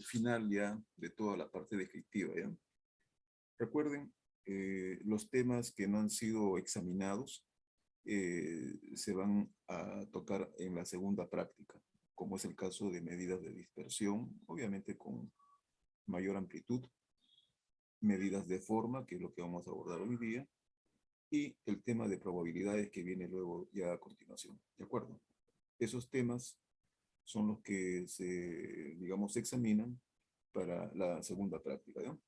final ya de toda la parte descriptiva, ¿ya? Recuerden, los temas que no han sido examinados se van a tocar en la segunda práctica, como es el caso de medidas de dispersión, obviamente con mayor amplitud, medidas de forma, que es lo que vamos a abordar hoy día, y el tema de probabilidades que viene luego ya a continuación, ¿de acuerdo? Esos temas son los que se, digamos, se examinan para la segunda práctica, ¿no?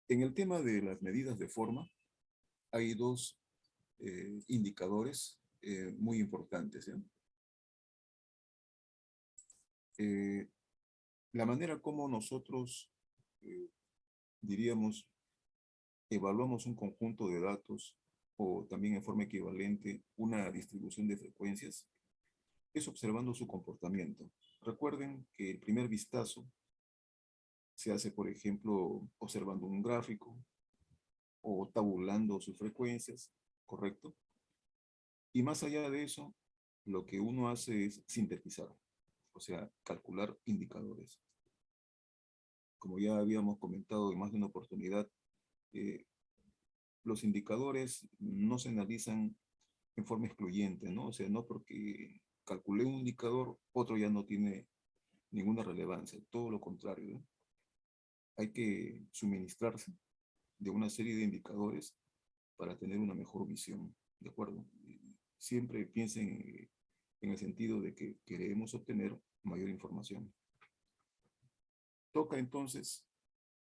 En el tema de las medidas de forma, hay dos indicadores muy importantes, ¿ya? Eh, la manera como nosotros, eh, diríamos, evaluamos un conjunto de datos o también en forma equivalente una distribución de frecuencias es observando su comportamiento. Recuerden que el primer vistazo se hace, por ejemplo, observando un gráfico o tabulando sus frecuencias, ¿correcto? Y más allá de eso, lo que uno hace es sintetizar, o sea, calcular indicadores. Como ya habíamos comentado en más de una oportunidad, eh, los indicadores no se analizan en forma excluyente, ¿no? O sea, no porque calculé un indicador, otro ya no tiene ninguna relevancia, todo lo contrario, ¿no? Hay que suministrarse de una serie de indicadores para tener una mejor visión, ¿de acuerdo? Siempre piensen en el sentido de que queremos obtener mayor información. Toca entonces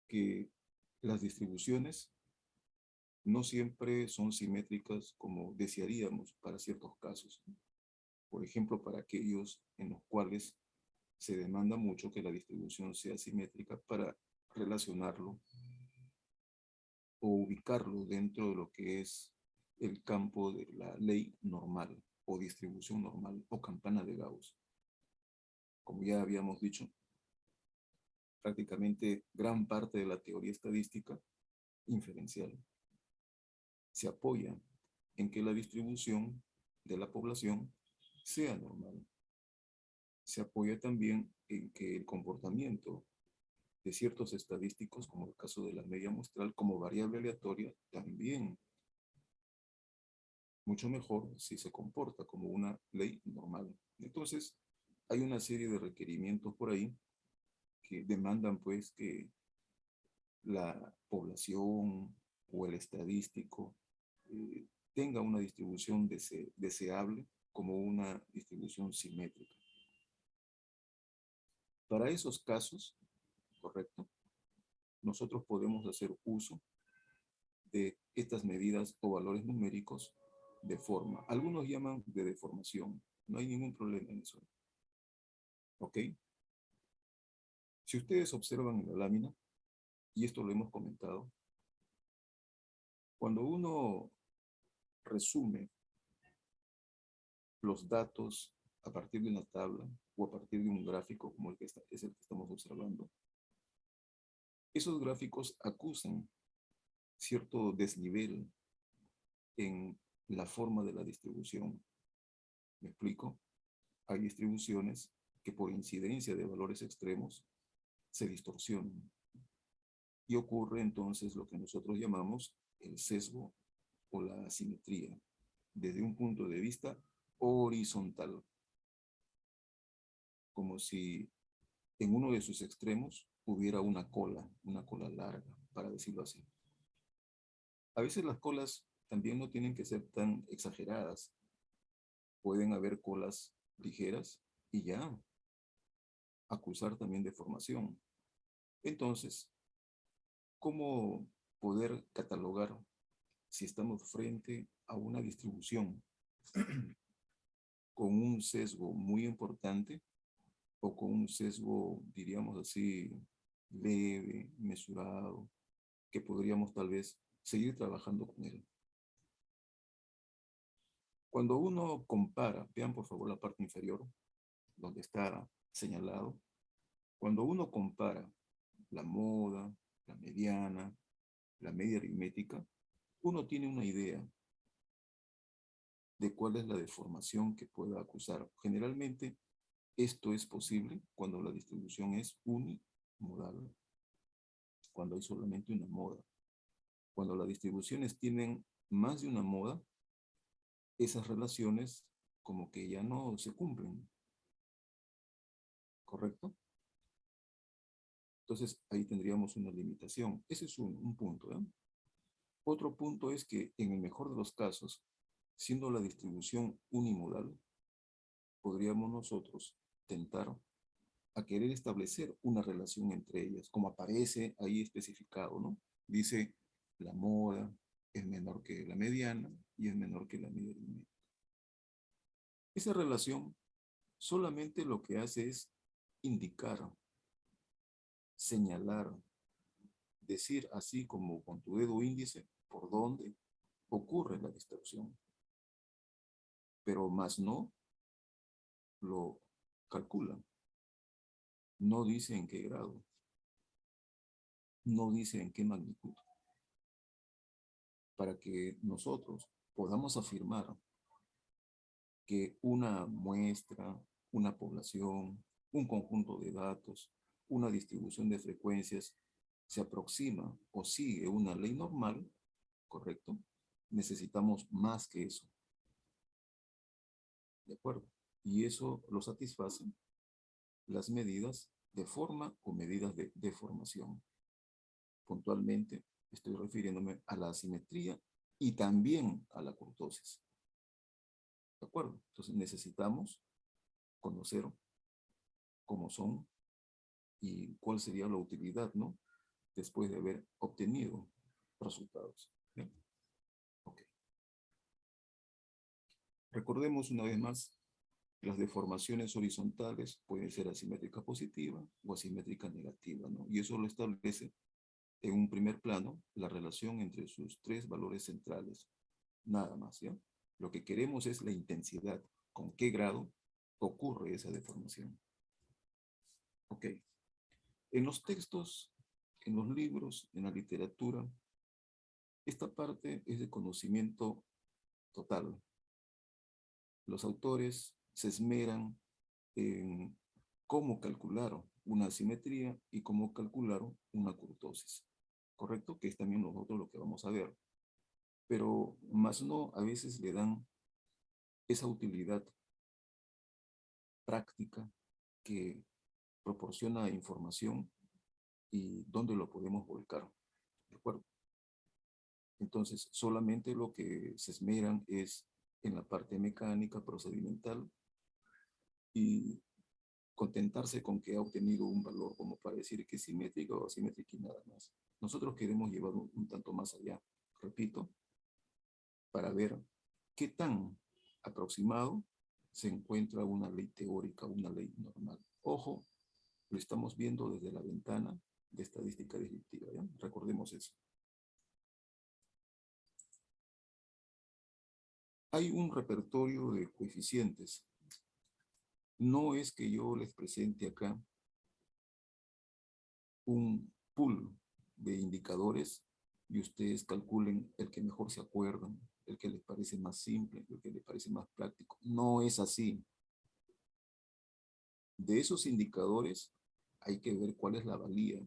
que las distribuciones no siempre son simétricas como desearíamos para ciertos casos. Por ejemplo, para aquellos en los cuales se demanda mucho que la distribución sea simétrica para relacionarlo o ubicarlo dentro de lo que es el campo de la ley normal o distribución normal o campana de Gauss. Como ya habíamos dicho, prácticamente gran parte de la teoría estadística inferencial se apoya en que la distribución de la población sea normal. Se apoya también en que el comportamiento de ciertos estadísticos, como el caso de la media muestral, como variable aleatoria, también mucho mejor si se comporta como una ley normal. Entonces, hay una serie de requerimientos por ahí que demandan pues que la población o el estadístico tenga una distribución deseable como una distribución simétrica. Para esos casos, correcto, nosotros podemos hacer uso de estas medidas o valores numéricos de forma. Algunos llaman de deformación. No hay ningún problema en eso. ¿Ok? Si ustedes observan en la lámina, y esto lo hemos comentado, cuando uno resume los datos a partir de una tabla o a partir de un gráfico como el que es el que estamos observando, esos gráficos acusan cierto desnivel en la forma de la distribución. ¿Me explico? Hay distribuciones que por incidencia de valores extremos se distorsionan. Y ocurre entonces lo que nosotros llamamos el sesgo o la asimetría, desde un punto de vista horizontal, como si en uno de sus extremos hubiera una cola larga, para decirlo así. A veces las colas también no tienen que ser tan exageradas. Pueden haber colas ligeras y ya acusar también de formación. Entonces, ¿cómo poder catalogar si estamos frente a una distribución con un sesgo muy importante o con un sesgo, diríamos así, leve, mesurado, que podríamos tal vez seguir trabajando con él? Cuando uno compara, vean por favor la parte inferior, donde está señalado, cuando uno compara la moda, la mediana, la media aritmética, uno tiene una idea de cuál es la deformación que pueda acusar. Generalmente Esto es posible cuando la distribución es unimodal, cuando hay solamente una moda. Cuando las distribuciones tienen más de una moda, esas relaciones como que ya no se cumplen, ¿correcto? Entonces ahí tendríamos una limitación. Ese es un punto, ¿eh? Otro punto es que en el mejor de los casos, siendo la distribución unimodal, podríamos nosotros tentar a querer establecer una relación entre ellas, como aparece ahí especificado, ¿no? Dice, la moda es menor que la mediana y es menor que la media aritmética. Esa relación solamente lo que hace es indicar, señalar, decir así como con tu dedo índice por dónde ocurre la distorsión, pero más no lo calculan, no dice en qué grado, no dice en qué magnitud, para que nosotros podamos afirmar que una muestra, una población, un conjunto de datos, una distribución de frecuencias se aproxima o sigue una ley normal, ¿correcto? Necesitamos más que eso, ¿de acuerdo? Y eso lo satisfacen las medidas de forma o medidas de deformación. Puntualmente estoy refiriéndome a la asimetría y también a la kurtosis. ¿De acuerdo? Entonces necesitamos conocer cómo son y cuál sería la utilidad, ¿no? Después de haber obtenido resultados. ¿Bien? Ok. Recordemos una vez más, las deformaciones horizontales pueden ser asimétrica positiva o asimétrica negativa, ¿no? Y eso lo establece en un primer plano la relación entre sus tres valores centrales. Nada más, ¿ya? Lo que queremos es la intensidad, con qué grado ocurre esa deformación. Ok. En los textos, en los libros, en la literatura, esta parte es de conocimiento total. Los autores se esmeran en cómo calcular una asimetría y cómo calcular una kurtosis. ¿Correcto? Que es también nosotros lo que vamos a ver. Pero más no, a veces le dan esa utilidad práctica que proporciona información y dónde lo podemos volcar. ¿De acuerdo? Entonces, solamente lo que se esmeran es en la parte mecánica, procedimental, y contentarse con que ha obtenido un valor como para decir que es simétrico o asimétrico y nada más. Nosotros queremos llevar un tanto más allá, repito, para ver qué tan aproximado se encuentra una ley teórica, una ley normal. Ojo, lo estamos viendo desde la ventana de estadística descriptiva, ¿ya? Recordemos eso. Hay un repertorio de coeficientes. No es que yo les presente acá un pool de indicadores y ustedes calculen el que mejor se acuerdan, el que les parece más simple, el que les parece más práctico. No es así. De esos indicadores hay que ver cuál es la valía,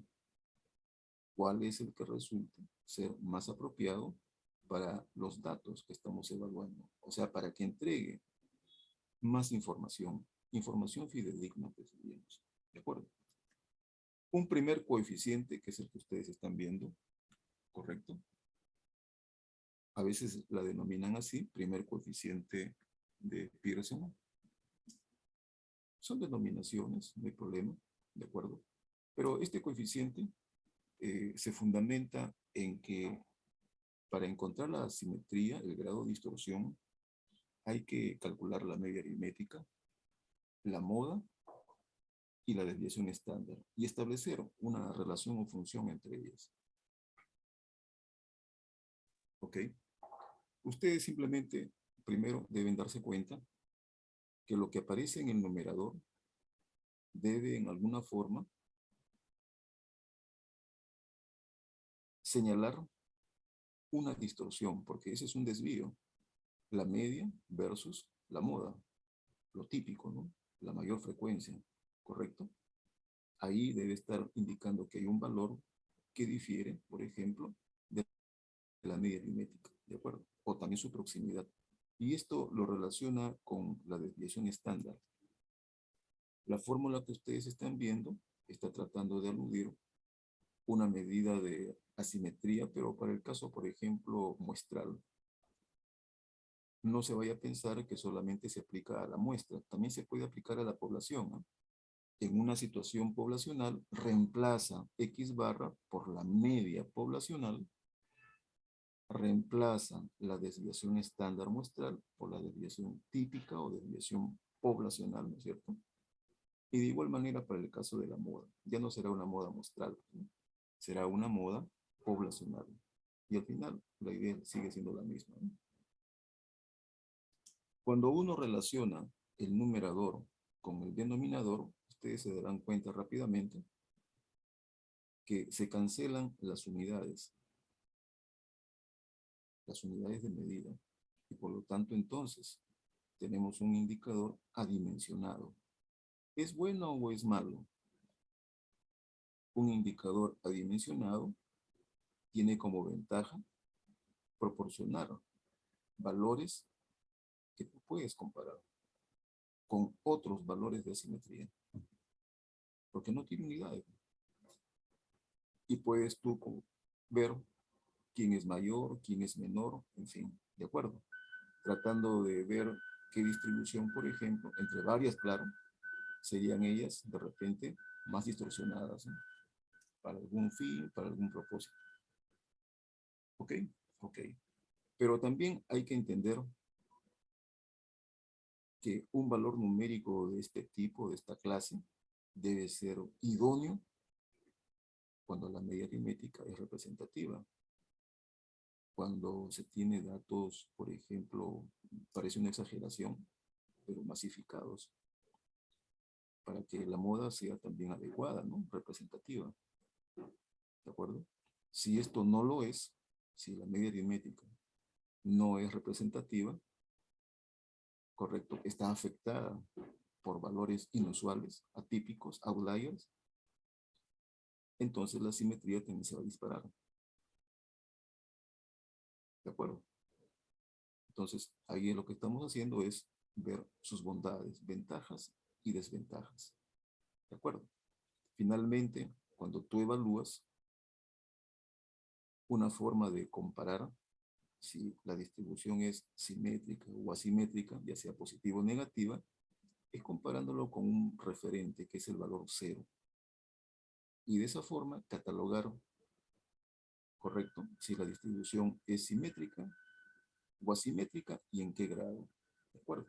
cuál es el que resulta ser más apropiado para los datos que estamos evaluando. O sea, para que entregue más información, información fidedigna, pues, digamos. ¿De acuerdo? Un primer coeficiente, que es el que ustedes están viendo, ¿correcto? A veces la denominan así, primer coeficiente de Pearson. Son denominaciones, no hay problema, ¿de acuerdo? Pero este coeficiente se fundamenta en que para encontrar la asimetría, el grado de distorsión, hay que calcular la media aritmética, la moda y la desviación estándar y establecer una relación o función entre ellas. ¿Ok? Ustedes simplemente, primero, deben darse cuenta que lo que aparece en el numerador debe en alguna forma señalar una distorsión, porque ese es un desvío. La media versus la moda, lo típico, ¿no? La mayoría. mayor frecuencia, ¿correcto? Ahí debe estar indicando que hay un valor que difiere, por ejemplo, de la media aritmética, ¿de acuerdo? O también su proximidad. Y esto lo relaciona con la desviación estándar. La fórmula que ustedes están viendo está tratando de aludir una medida de asimetría, pero para el caso, por ejemplo, muestral. No se vaya a pensar que solamente se aplica a la muestra, también se puede aplicar a la población, ¿no? En una situación poblacional, reemplaza X barra por la media poblacional, reemplaza la desviación estándar muestral por la desviación típica o desviación poblacional, ¿no es cierto? Y de igual manera para el caso de la moda, ya no será una moda muestral, ¿no? Será una moda poblacional. Y al final la idea sigue siendo la misma, ¿no? Cuando uno relaciona el numerador con el denominador, ustedes se darán cuenta rápidamente que se cancelan las unidades de medida, y por lo tanto entonces tenemos un indicador adimensionado. ¿Es bueno o es malo? Un indicador adimensionado tiene como ventaja proporcionar valores que tú puedes comparar con otros valores de asimetría, porque no tiene unidades. Y puedes tú ver quién es mayor, quién es menor, en fin, ¿de acuerdo? Tratando de ver qué distribución, por ejemplo, entre varias, claro, serían ellas de repente más distorsionadas, ¿no? Para algún fin, para algún propósito. ¿Ok? Ok. Pero también hay que entender que un valor numérico de este tipo, de esta clase, debe ser idóneo cuando la media aritmética es representativa. Cuando se tiene datos, por ejemplo, parece una exageración, pero masificados, para que la moda sea también adecuada, ¿no? Representativa. ¿De acuerdo? Si esto no lo es, si la media aritmética no es representativa, correcto, está afectada por valores inusuales, atípicos, outliers, entonces la simetría también se va a disparar. ¿De acuerdo? Entonces, ahí lo que estamos haciendo es ver sus bondades, ventajas y desventajas. ¿De acuerdo? Finalmente, cuando tú evalúas una forma de comparar si la distribución es simétrica o asimétrica, ya sea positiva o negativa, es comparándolo con un referente que es el valor cero. Y de esa forma catalogar, correcto, si la distribución es simétrica o asimétrica y en qué grado. ¿De acuerdo?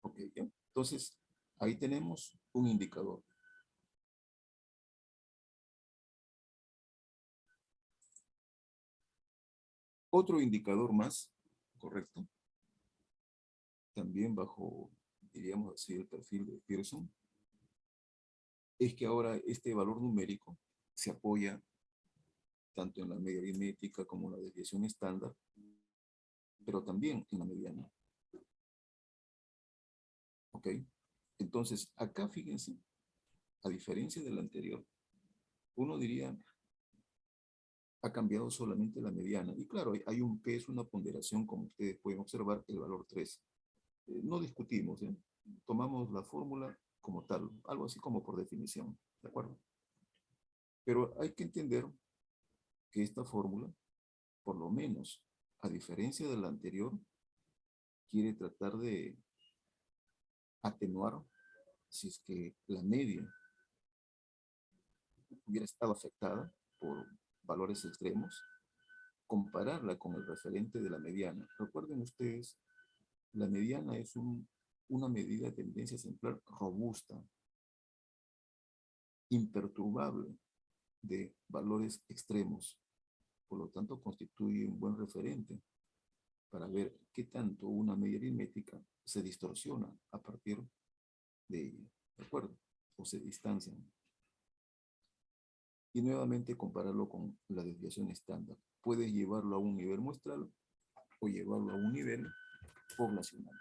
Ok, ¿ya? Entonces, ahí tenemos un indicador. Otro indicador más, correcto, también bajo, diríamos así, el perfil de Pearson, es que ahora este valor numérico se apoya tanto en la media aritmética como en la desviación estándar, pero también en la mediana. ¿Ok? Entonces, acá fíjense, a diferencia del anterior, uno diría, ha cambiado solamente la mediana. Y claro, hay un peso, una ponderación, como ustedes pueden observar, el valor 3. No discutimos, ¿eh? Tomamos la fórmula como tal, algo así como por definición, ¿de acuerdo? Pero hay que entender que esta fórmula, por lo menos, a diferencia de la anterior, quiere tratar de atenuar si es que la media hubiera estado afectada por valores extremos, compararla con el referente de la mediana. Recuerden ustedes, la mediana es una medida de tendencia ejemplar robusta, imperturbable de valores extremos. Por lo tanto, constituye un buen referente para ver qué tanto una media aritmética se distorsiona a partir de ella. ¿De acuerdo? O se distancian. Y nuevamente compararlo con la desviación estándar. Puedes llevarlo a un nivel muestral o llevarlo a un nivel poblacional.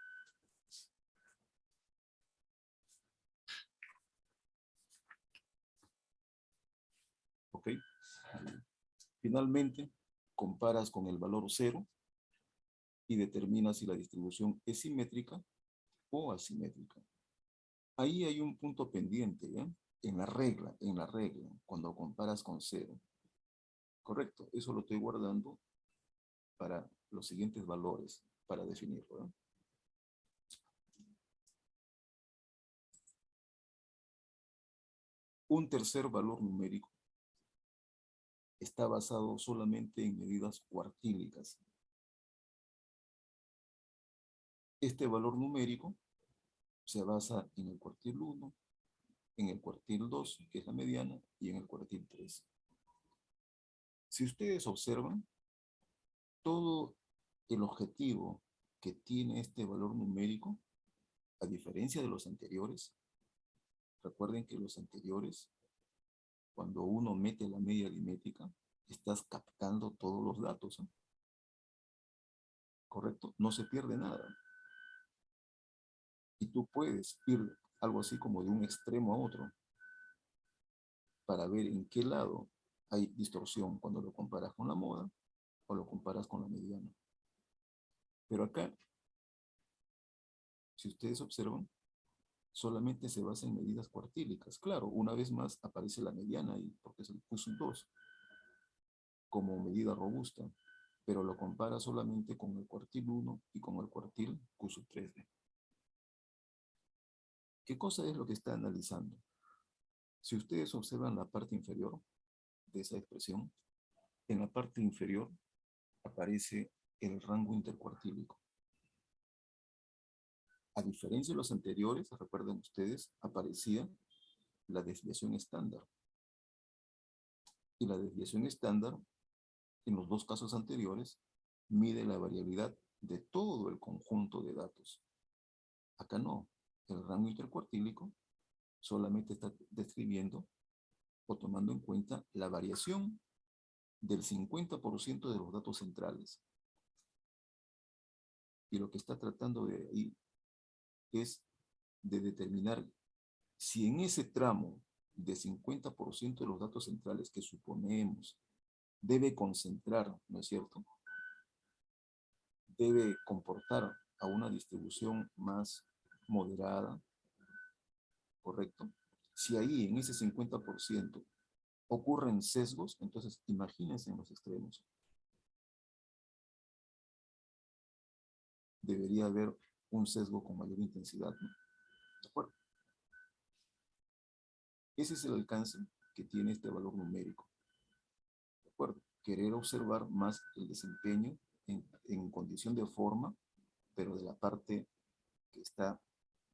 ¿ok? Finalmente, comparas con el valor 0 y determinas si la distribución es simétrica o asimétrica. Ahí hay un punto pendiente, ¿ya? En la regla, cuando comparas con 0. Correcto, eso lo estoy guardando para los siguientes valores, para definirlo, ¿eh? Un tercer valor numérico está basado solamente en medidas cuartílicas. Este valor numérico se basa en el cuartil 1, en el cuartil 2, que es la mediana, y en el cuartil 3. Si ustedes observan, todo el objetivo que tiene este valor numérico, a diferencia de los anteriores, recuerden que los anteriores, cuando uno mete la media aritmética, estás captando todos los datos, ¿eh? ¿Correcto? No se pierde nada. Y tú puedes ir algo así como de un extremo a otro para ver en qué lado hay distorsión cuando lo comparas con la moda o lo comparas con la mediana. Pero acá, si ustedes observan, solamente se basa en medidas cuartílicas. Claro, una vez más aparece la mediana ahí, porque es el Q2 como medida robusta, pero lo compara solamente con el cuartil 1 y con el cuartil Q3D. ¿Qué cosa es lo que está analizando? Si ustedes observan la parte inferior de esa expresión, en la parte inferior aparece el rango intercuartílico. A diferencia de los anteriores, recuerden ustedes, aparecía la desviación estándar. Y la desviación estándar, en los dos casos anteriores, mide la variabilidad de todo el conjunto de datos. Acá no. El rango intercuartílico solamente está describiendo o tomando en cuenta la variación del 50% de los datos centrales. Y lo que está tratando de ahí es de determinar si en ese tramo de 50% de los datos centrales que suponemos debe concentrar, ¿no es cierto? Debe comportar a una distribución más moderada, ¿correcto? Si ahí en ese 50% ocurren sesgos, entonces imagínense en los extremos. Debería haber un sesgo con mayor intensidad, ¿no? ¿De acuerdo? Ese es el alcance que tiene este valor numérico. ¿De acuerdo? Querer observar más el desempeño en condición de forma, pero de la parte que está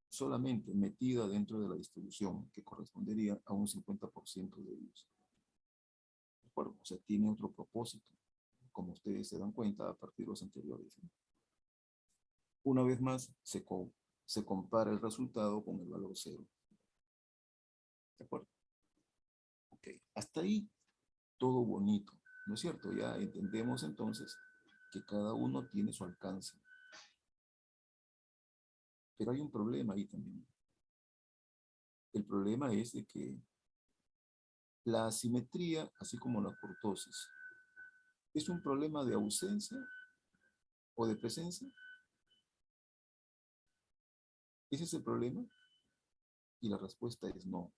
solamente metida dentro de la distribución, que correspondería a un 50% de ellos. ¿De acuerdo? O sea, tiene otro propósito, como ustedes se dan cuenta a partir de los anteriores, ¿no? Una vez más, se compara el resultado con el valor 0. ¿De acuerdo? Ok, hasta ahí todo bonito, ¿no es cierto? Ya entendemos entonces que cada uno tiene su alcance. Pero hay un problema ahí también. El problema es de que la asimetría, así como la cortosis, ¿es un problema de ausencia o de presencia? ¿Ese es el problema? Y la respuesta es no.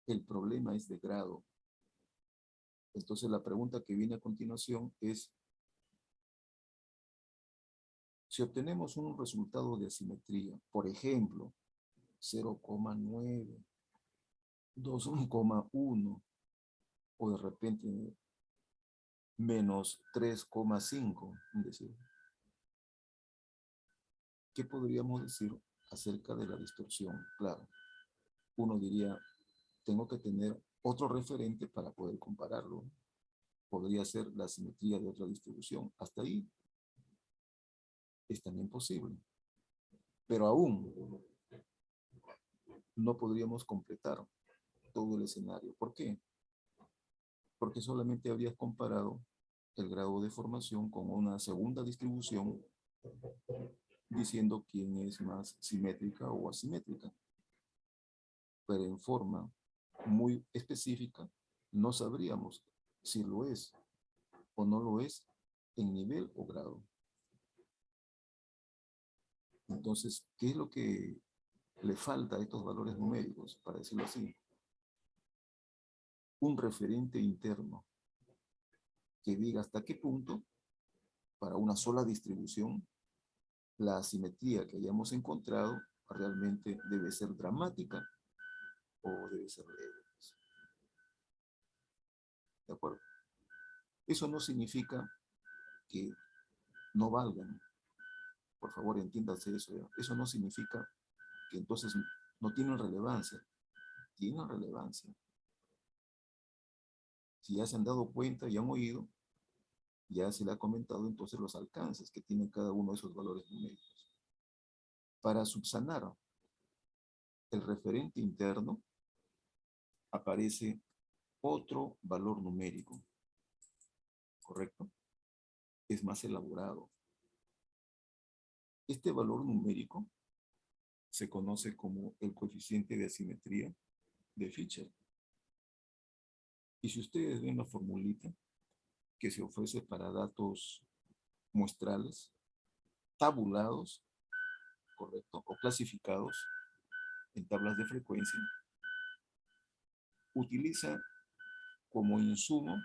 El problema es de grado. Entonces la pregunta que viene a continuación es, si obtenemos un resultado de asimetría, por ejemplo, 0,9, 2,1 o de repente menos 3,5, es decir, ¿qué podríamos decir acerca de la distorsión? Claro, uno diría, tengo que tener otro referente para poder compararlo. Podría ser la simetría de otra distribución. Hasta ahí es también posible. Pero aún no podríamos completar todo el escenario. ¿Por qué? Porque solamente habrías comparado el grado de formación con una segunda distribución diciendo quién es más simétrica o asimétrica, pero en forma muy específica, no sabríamos si lo es o no lo es en nivel o grado. Entonces, ¿qué es lo que le falta a estos valores numéricos, para decirlo así? Un referente interno que diga hasta qué punto, para una sola distribución, la asimetría que hayamos encontrado realmente debe ser dramática o debe ser leve. ¿De acuerdo? Eso no significa que no valgan. Por favor, entiéndase eso. ¿Ya? Eso no significa que entonces no tienen relevancia. Tienen relevancia. Si ya se han dado cuenta y han oído, ya se le ha comentado entonces los alcances que tienen cada uno de esos valores numéricos. Para subsanar el referente interno, aparece otro valor numérico, ¿correcto? Es más elaborado. Este valor numérico se conoce como el coeficiente de asimetría de Fisher. Y si ustedes ven la formulita que se ofrece para datos muestrales, tabulados, ¿correcto? O clasificados en tablas de frecuencia, utiliza como insumo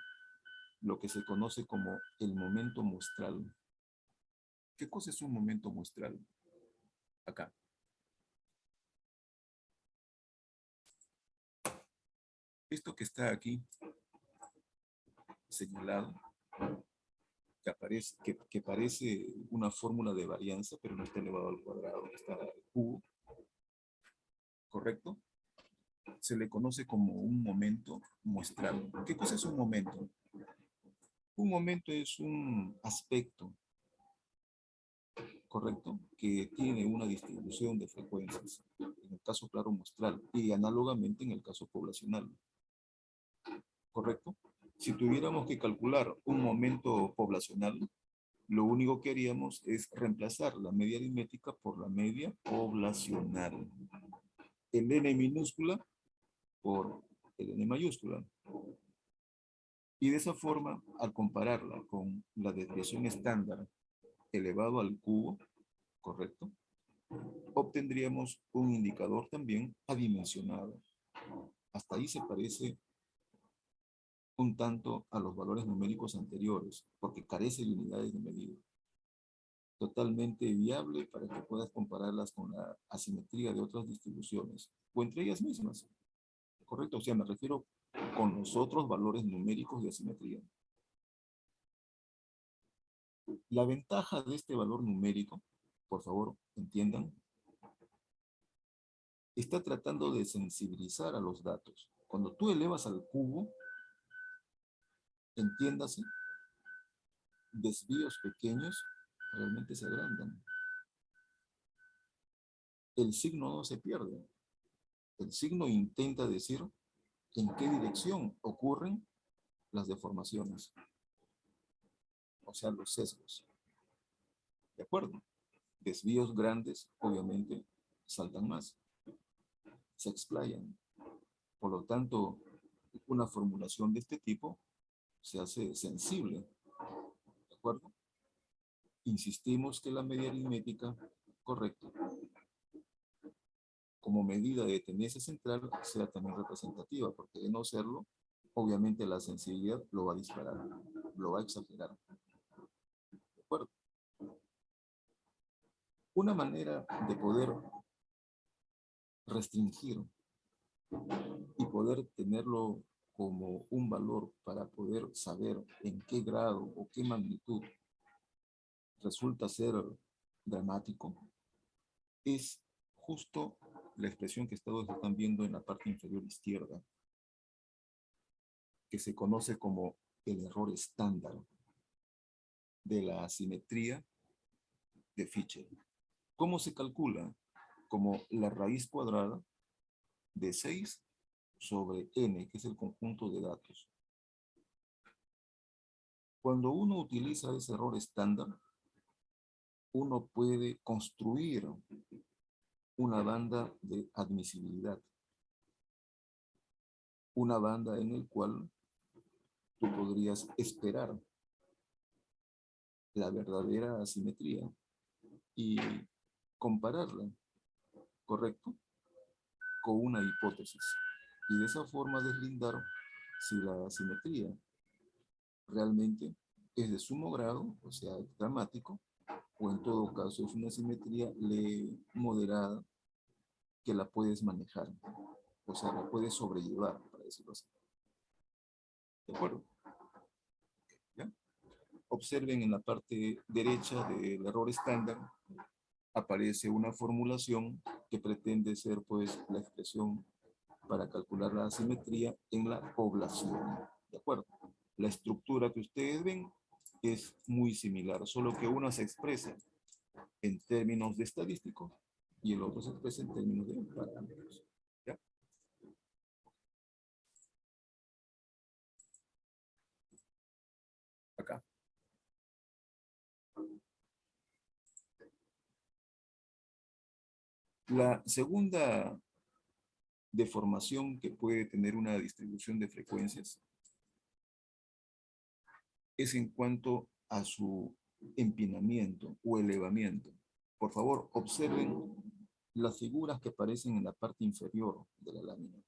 lo que se conoce como el momento muestral. ¿Qué cosa es un momento muestral? Acá. Esto que está aquí señalado, que parece una fórmula de varianza, pero no está elevado al cuadrado, está al cubo, ¿correcto? Se le conoce como un momento muestral. ¿Qué cosa es un momento? Un momento es un aspecto, ¿correcto? Que tiene una distribución de frecuencias, en el caso claro muestral, y análogamente en el caso poblacional, ¿correcto? Si tuviéramos que calcular un momento poblacional, lo único que haríamos es reemplazar la media aritmética por la media poblacional. El n minúscula por el n mayúscula. Y de esa forma, al compararla con la desviación estándar elevado al cubo, ¿correcto? Obtendríamos un indicador también adimensionado. Hasta ahí se parece un tanto a los valores numéricos anteriores, porque carece de unidades de medida. Totalmente viable para que puedas compararlas con la asimetría de otras distribuciones, o entre ellas mismas, ¿correcto? O sea, me refiero con los otros valores numéricos de asimetría. La ventaja de este valor numérico, por favor, entiendan, está tratando de sensibilizar a los datos. Cuando tú elevas al cubo, entiéndase, desvíos pequeños realmente se agrandan. El signo no se pierde. El signo intenta decir en qué dirección ocurren las deformaciones, o sea, los sesgos. ¿De acuerdo? Desvíos grandes, obviamente, saltan más, se explayan. Por lo tanto, una formulación de este tipo se hace sensible. ¿De acuerdo? Insistimos que la media aritmética, correcto, como medida de tendencia central, sea también representativa, porque de no serlo, obviamente la sensibilidad lo va a disparar, lo va a exagerar. ¿De acuerdo? Una manera de poder restringir y poder tenerlo como un valor para poder saber en qué grado o qué magnitud resulta ser dramático, es justo la expresión que todos están viendo en la parte inferior izquierda, que se conoce como el error estándar de la asimetría de Fisher. ¿Cómo se calcula? Como la raíz cuadrada de 6 sobre n, que es el conjunto de datos. Cuando uno utiliza ese error estándar, uno puede construir una banda de admisibilidad. una banda en el cual tú podrías esperar la verdadera asimetría y compararla, ¿correcto? Con una hipótesis. Y de esa forma deslindar si la asimetría realmente es de sumo grado, o sea, dramático, o en todo caso es una asimetría moderada que la puedes manejar, o sea, la puedes sobrellevar, para decirlo así. ¿De acuerdo? ¿Ya? Observen en la parte derecha del error estándar, aparece una formulación que pretende ser pues la expresión para calcular la asimetría en la población. ¿De acuerdo? La estructura que ustedes ven es muy similar, solo que una se expresa en términos de estadísticos y el otro se expresa en términos de parámetros. ¿Ya? Acá. La segunda deformación que puede tener una distribución de frecuencias es en cuanto a su empinamiento o elevamiento. Por favor, observen las figuras que aparecen en la parte inferior de la lámina.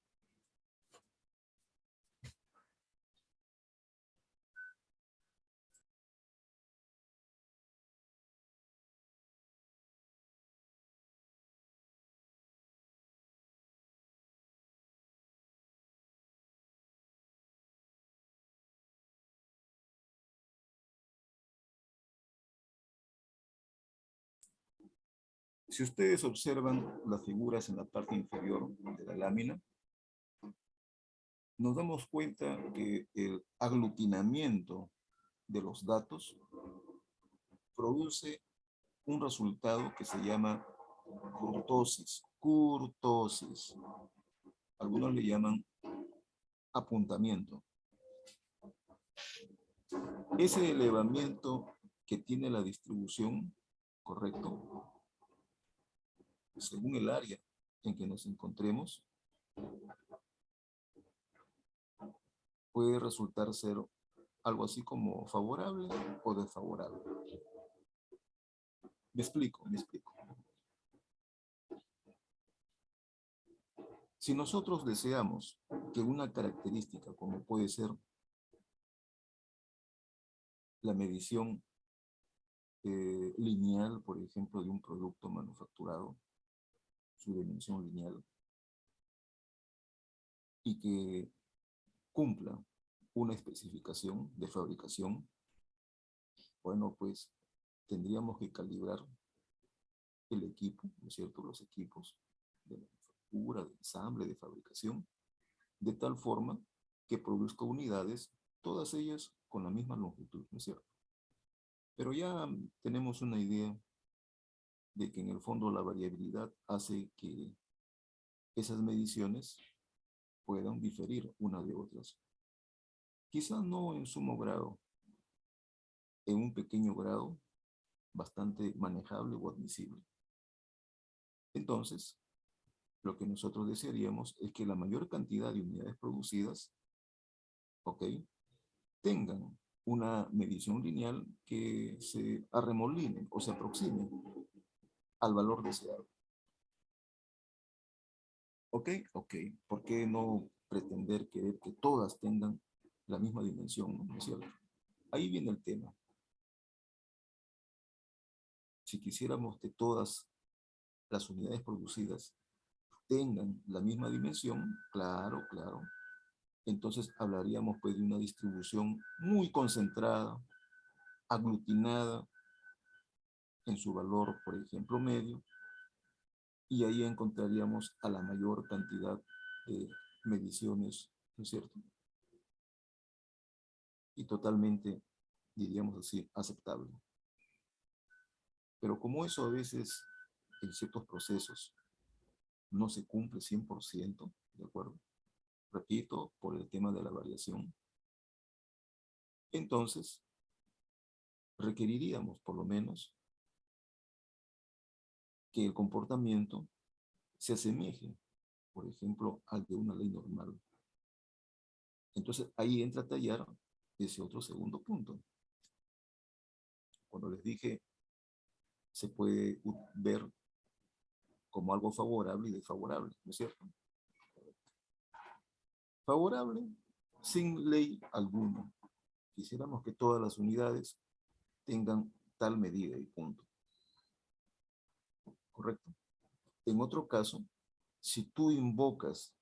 Si ustedes observan las figuras en la parte inferior de la lámina, nos damos cuenta que el aglutinamiento de los datos produce un resultado que se llama kurtosis. Kurtosis. Algunos le llaman apuntamiento. Ese elevamiento que tiene la distribución, ¿correcto? Según el área en que nos encontremos, puede resultar ser algo así como favorable o desfavorable. Me explico, me explico. Si nosotros deseamos que una característica, como puede ser la medición lineal, por ejemplo, de un producto manufacturado, su dimensión lineal, y que cumpla una especificación de fabricación, bueno, pues tendríamos que calibrar el equipo, ¿no es cierto? Los equipos de manufactura, de ensamble, de fabricación, de tal forma que produzca unidades, todas ellas con la misma longitud, ¿no es cierto? Pero ya tenemos una idea de que en el fondo la variabilidad hace que esas mediciones puedan diferir una de otras. Quizá no en sumo grado, en un pequeño grado bastante manejable o admisible. Entonces, lo que nosotros desearíamos es que la mayor cantidad de unidades producidas, ¿ok?, tengan una medición lineal que se arremoline o se aproxime al valor deseado. ¿Ok? Ok. ¿Por qué no pretender querer que todas tengan la misma dimensión? ¿No es cierto? Ahí viene el tema. Si quisiéramos que todas las unidades producidas tengan la misma dimensión, claro, claro, entonces hablaríamos pues de una distribución muy concentrada, aglutinada en su valor, por ejemplo, medio, y ahí encontraríamos a la mayor cantidad de mediciones, ¿no es cierto? Y totalmente, diríamos así, aceptable. Pero como eso a veces en ciertos procesos no se cumple 100%, ¿de acuerdo? Repito, por el tema de la variación, entonces requeriríamos por lo menos que el comportamiento se asemeje, por ejemplo, al de una ley normal. Entonces, ahí entra a tallar ese otro segundo punto. Cuando les dije, se puede ver como algo favorable y desfavorable, ¿no es cierto? Favorable, sin ley alguna. Quisiéramos que todas las unidades tengan tal medida y punto. ¿Correcto? En otro caso, si tú invocas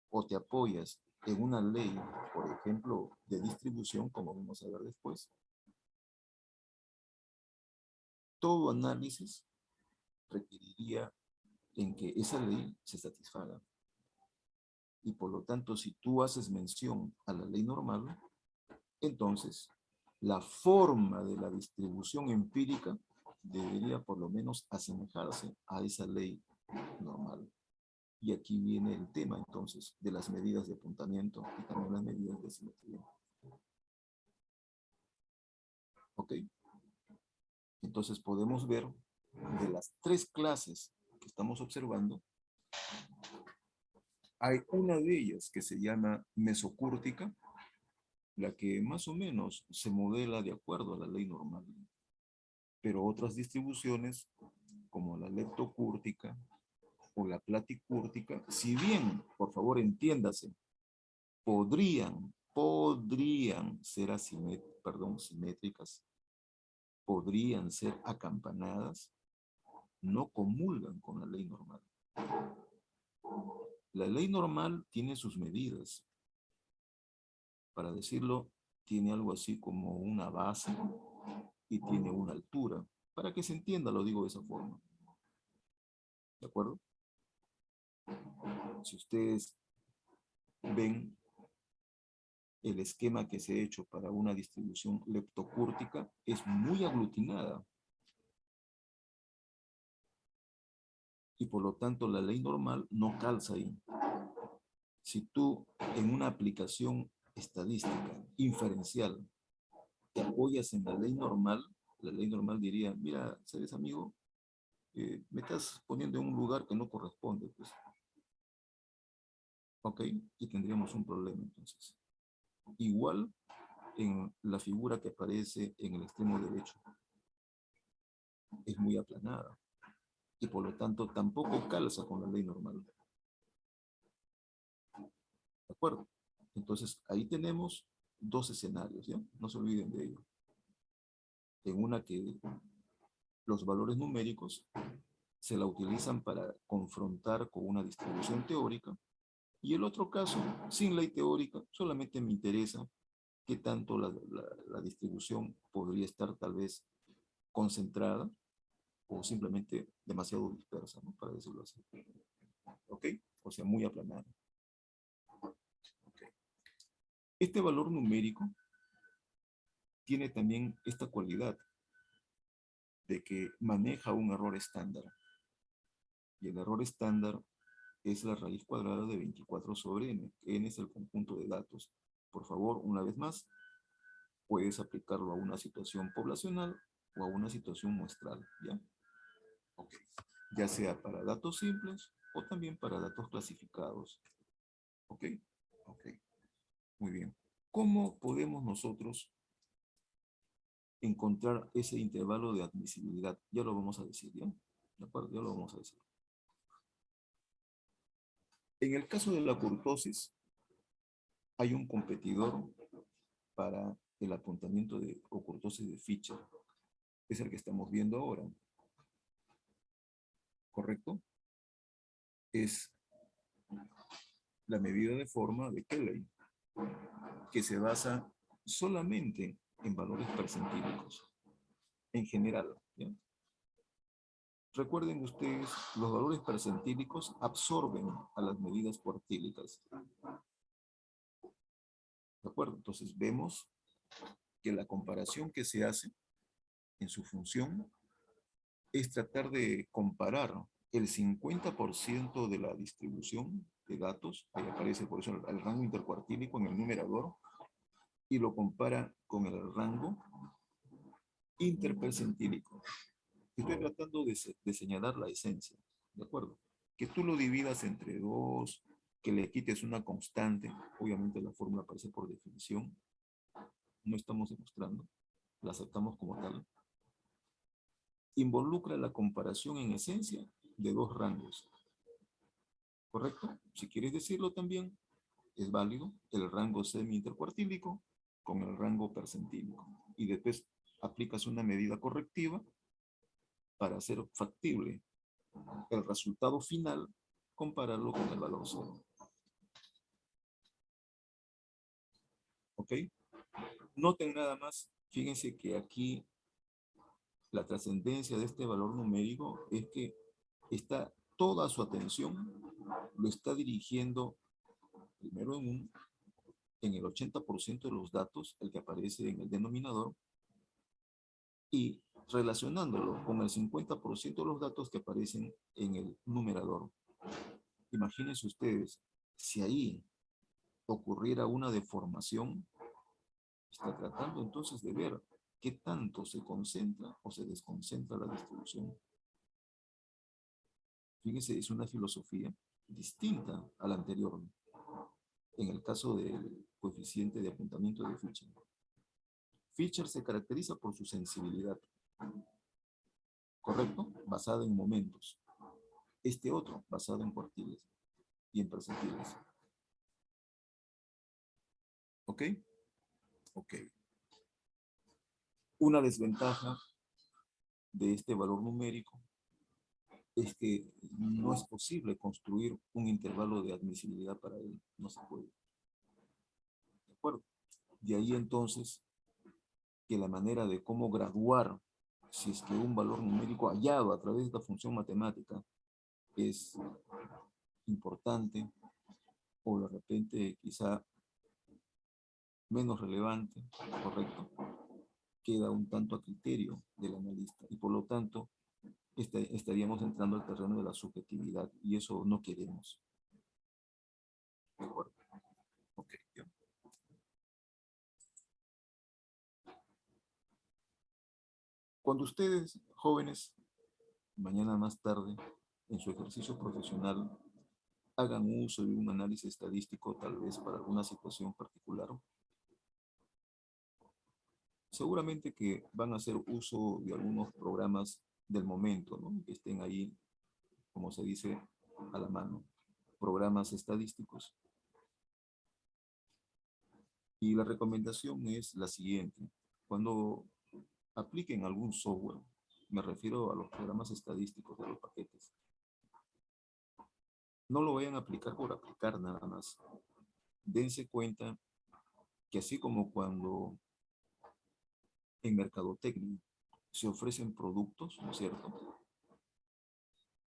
o te apoyas en una ley, por ejemplo, de distribución, como vamos a ver después, todo análisis requeriría en que esa ley se satisfaga. Y por lo tanto, si tú haces mención a la ley normal, entonces la forma de la distribución empírica debería por lo menos asemejarse a esa ley normal. Y aquí viene el tema entonces de las medidas de apuntamiento y también las medidas de simetría. ¿Ok? Entonces podemos ver de las tres clases que estamos observando, hay una de ellas que se llama mesocúrtica, la que más o menos se modela de acuerdo a la ley normal. Pero otras distribuciones, como la leptocúrtica o la platicúrtica, si bien, por favor entiéndase, podrían ser simétricas, podrían ser acampanadas, no comulgan con la ley normal. La ley normal tiene sus medidas. Para decirlo, tiene algo así como una base y tiene una altura. Para que se entienda, lo digo de esa forma. ¿De acuerdo? Si ustedes ven el esquema que se ha hecho para una distribución leptocúrtica, es muy aglutinada. Y por lo tanto, la ley normal no calza ahí. Si tú en una aplicación estadística, inferencial, te apoyas en la ley normal diría, mira, ¿sabes, amigo? Me estás poniendo en un lugar que no corresponde, pues. ¿Ok? Y tendríamos un problema entonces. Igual en la figura que aparece en el extremo derecho. Es muy aplanada. Y por lo tanto tampoco calza con la ley normal. ¿De acuerdo? Entonces ahí tenemos dos escenarios, ¿ya? No se olviden de ello. En una que los valores numéricos se la utilizan para confrontar con una distribución teórica, y el otro caso, sin ley teórica, solamente me interesa qué tanto la distribución podría estar tal vez concentrada o simplemente demasiado dispersa, ¿no? Para decirlo así. ¿Ok? O sea, muy aplanada. Okay. Este valor numérico tiene también esta cualidad de que maneja un error estándar. Y el error estándar es la raíz cuadrada de 24 sobre n. N es el conjunto de datos. Por favor, una vez más, puedes aplicarlo a una situación poblacional o a una situación muestral, ¿ya? Ok. Ya sea para datos simples o también para datos clasificados. ¿Ok? Ok. Muy bien. ¿Cómo podemos nosotros encontrar ese intervalo de admisibilidad? Ya lo vamos a decir, ¿ya? ¿De acuerdo? Ya lo vamos a decir. En el caso de la kurtosis, hay un competidor para el apuntamiento de o kurtosis de Fischer. Es el que estamos viendo ahora. ¿Correcto? Es la medida de forma de Kelley, que se basa solamente en valores percentílicos, en general, ¿ya? Recuerden ustedes, los valores percentílicos absorben a las medidas cuartílicas. ¿De acuerdo? Entonces vemos que la comparación que se hace en su función es tratar de comparar el 50% de la distribución de datos, ahí aparece por eso el rango intercuartílico en el numerador, y lo compara con el rango interpercentílico. Estoy tratando de señalar la esencia, ¿de acuerdo? Que tú lo dividas entre dos, que le quites una constante, obviamente la fórmula aparece por definición, no estamos demostrando, la aceptamos como tal, involucra la comparación en esencia de dos rangos, ¿correcto? Si quieres decirlo también, es válido el rango semi-intercuartílico con el rango percentílico. Y después aplicas una medida correctiva para hacer factible el resultado final, compararlo con el valor cero. ¿Ok? Noten nada más, fíjense que aquí la trascendencia de este valor numérico es que está toda su atención, lo está dirigiendo primero en el 80% de los datos, el que aparece en el denominador, y relacionándolo con el 50% de los datos que aparecen en el numerador. Imagínense ustedes, si ahí ocurriera una deformación, está tratando entonces de ver qué tanto se concentra o se desconcentra la distribución. Fíjense, es una filosofía distinta a la anterior. En el caso del coeficiente de apuntamiento de Fisher. Fisher se caracteriza por su sensibilidad, ¿correcto? Basada en momentos. Este otro, basado en cuartiles y en percentiles. ¿Ok? Ok. Una desventaja de este valor numérico es que no es posible construir un intervalo de admisibilidad para él. No se puede. ¿De acuerdo? De ahí entonces que la manera de cómo graduar si es que un valor numérico hallado a través de esta función matemática es importante o de repente quizá menos relevante, correcto, queda un tanto a criterio del analista y por lo tanto estaríamos entrando al terreno de la subjetividad y eso no queremos. ¿De acuerdo? Ok. Cuando ustedes, jóvenes, mañana más tarde, en su ejercicio profesional, hagan uso de un análisis estadístico, tal vez para alguna situación particular, seguramente que van a hacer uso de algunos programas del momento, ¿no? Que estén ahí, como se dice, a la mano. Programas estadísticos. Y la recomendación es la siguiente. Cuando apliquen algún software, me refiero a los programas estadísticos de los paquetes, no lo vayan a aplicar por aplicar nada más. Dense cuenta que así como cuando en mercadotecnia se ofrecen productos, ¿no es cierto?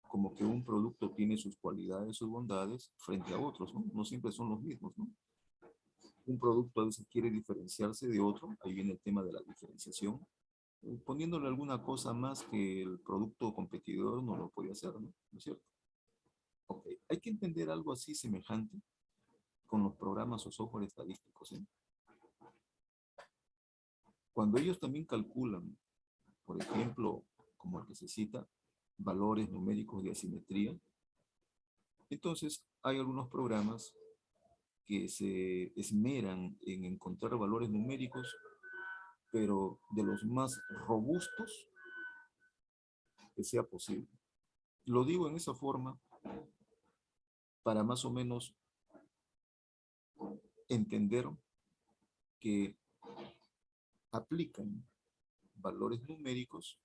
Como que un producto tiene sus cualidades, sus bondades frente a otros, ¿no? No siempre son los mismos, ¿no? Un producto a veces quiere diferenciarse de otro, ahí viene el tema de la diferenciación, poniéndole alguna cosa más que el producto competidor no lo puede hacer, ¿no? ¿No es cierto? Ok, hay que entender algo así semejante con los programas o software estadísticos, ¿eh? Cuando ellos también calculan, por ejemplo, como el que se cita, valores numéricos de asimetría, entonces hay algunos programas que se esmeran en encontrar valores numéricos, pero de los más robustos que sea posible. Lo digo en esa forma para más o menos entender que aplican valores numéricos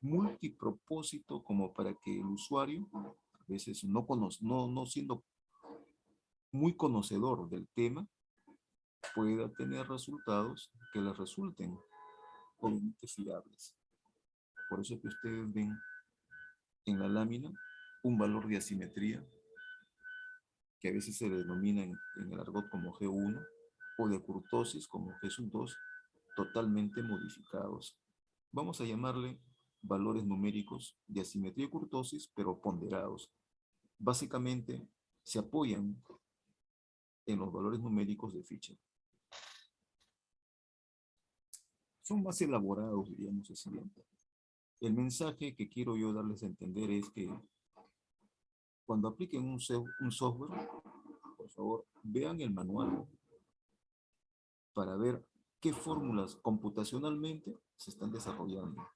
multipropósito como para que el usuario, a veces no siendo muy conocedor del tema, pueda tener resultados que le resulten obviamente fiables. Por eso que ustedes ven en la lámina un valor de asimetría que a veces se denomina en el argot como G1 o de kurtosis como G2 totalmente modificados. Vamos a llamarle valores numéricos de asimetría y kurtosis, pero ponderados. Básicamente se apoyan en los valores numéricos de Fisher. Son más elaborados, diríamos así. El mensaje que quiero yo darles a entender es que cuando apliquen un software, por favor, vean el manual para ver qué fórmulas computacionalmente se están desarrollando,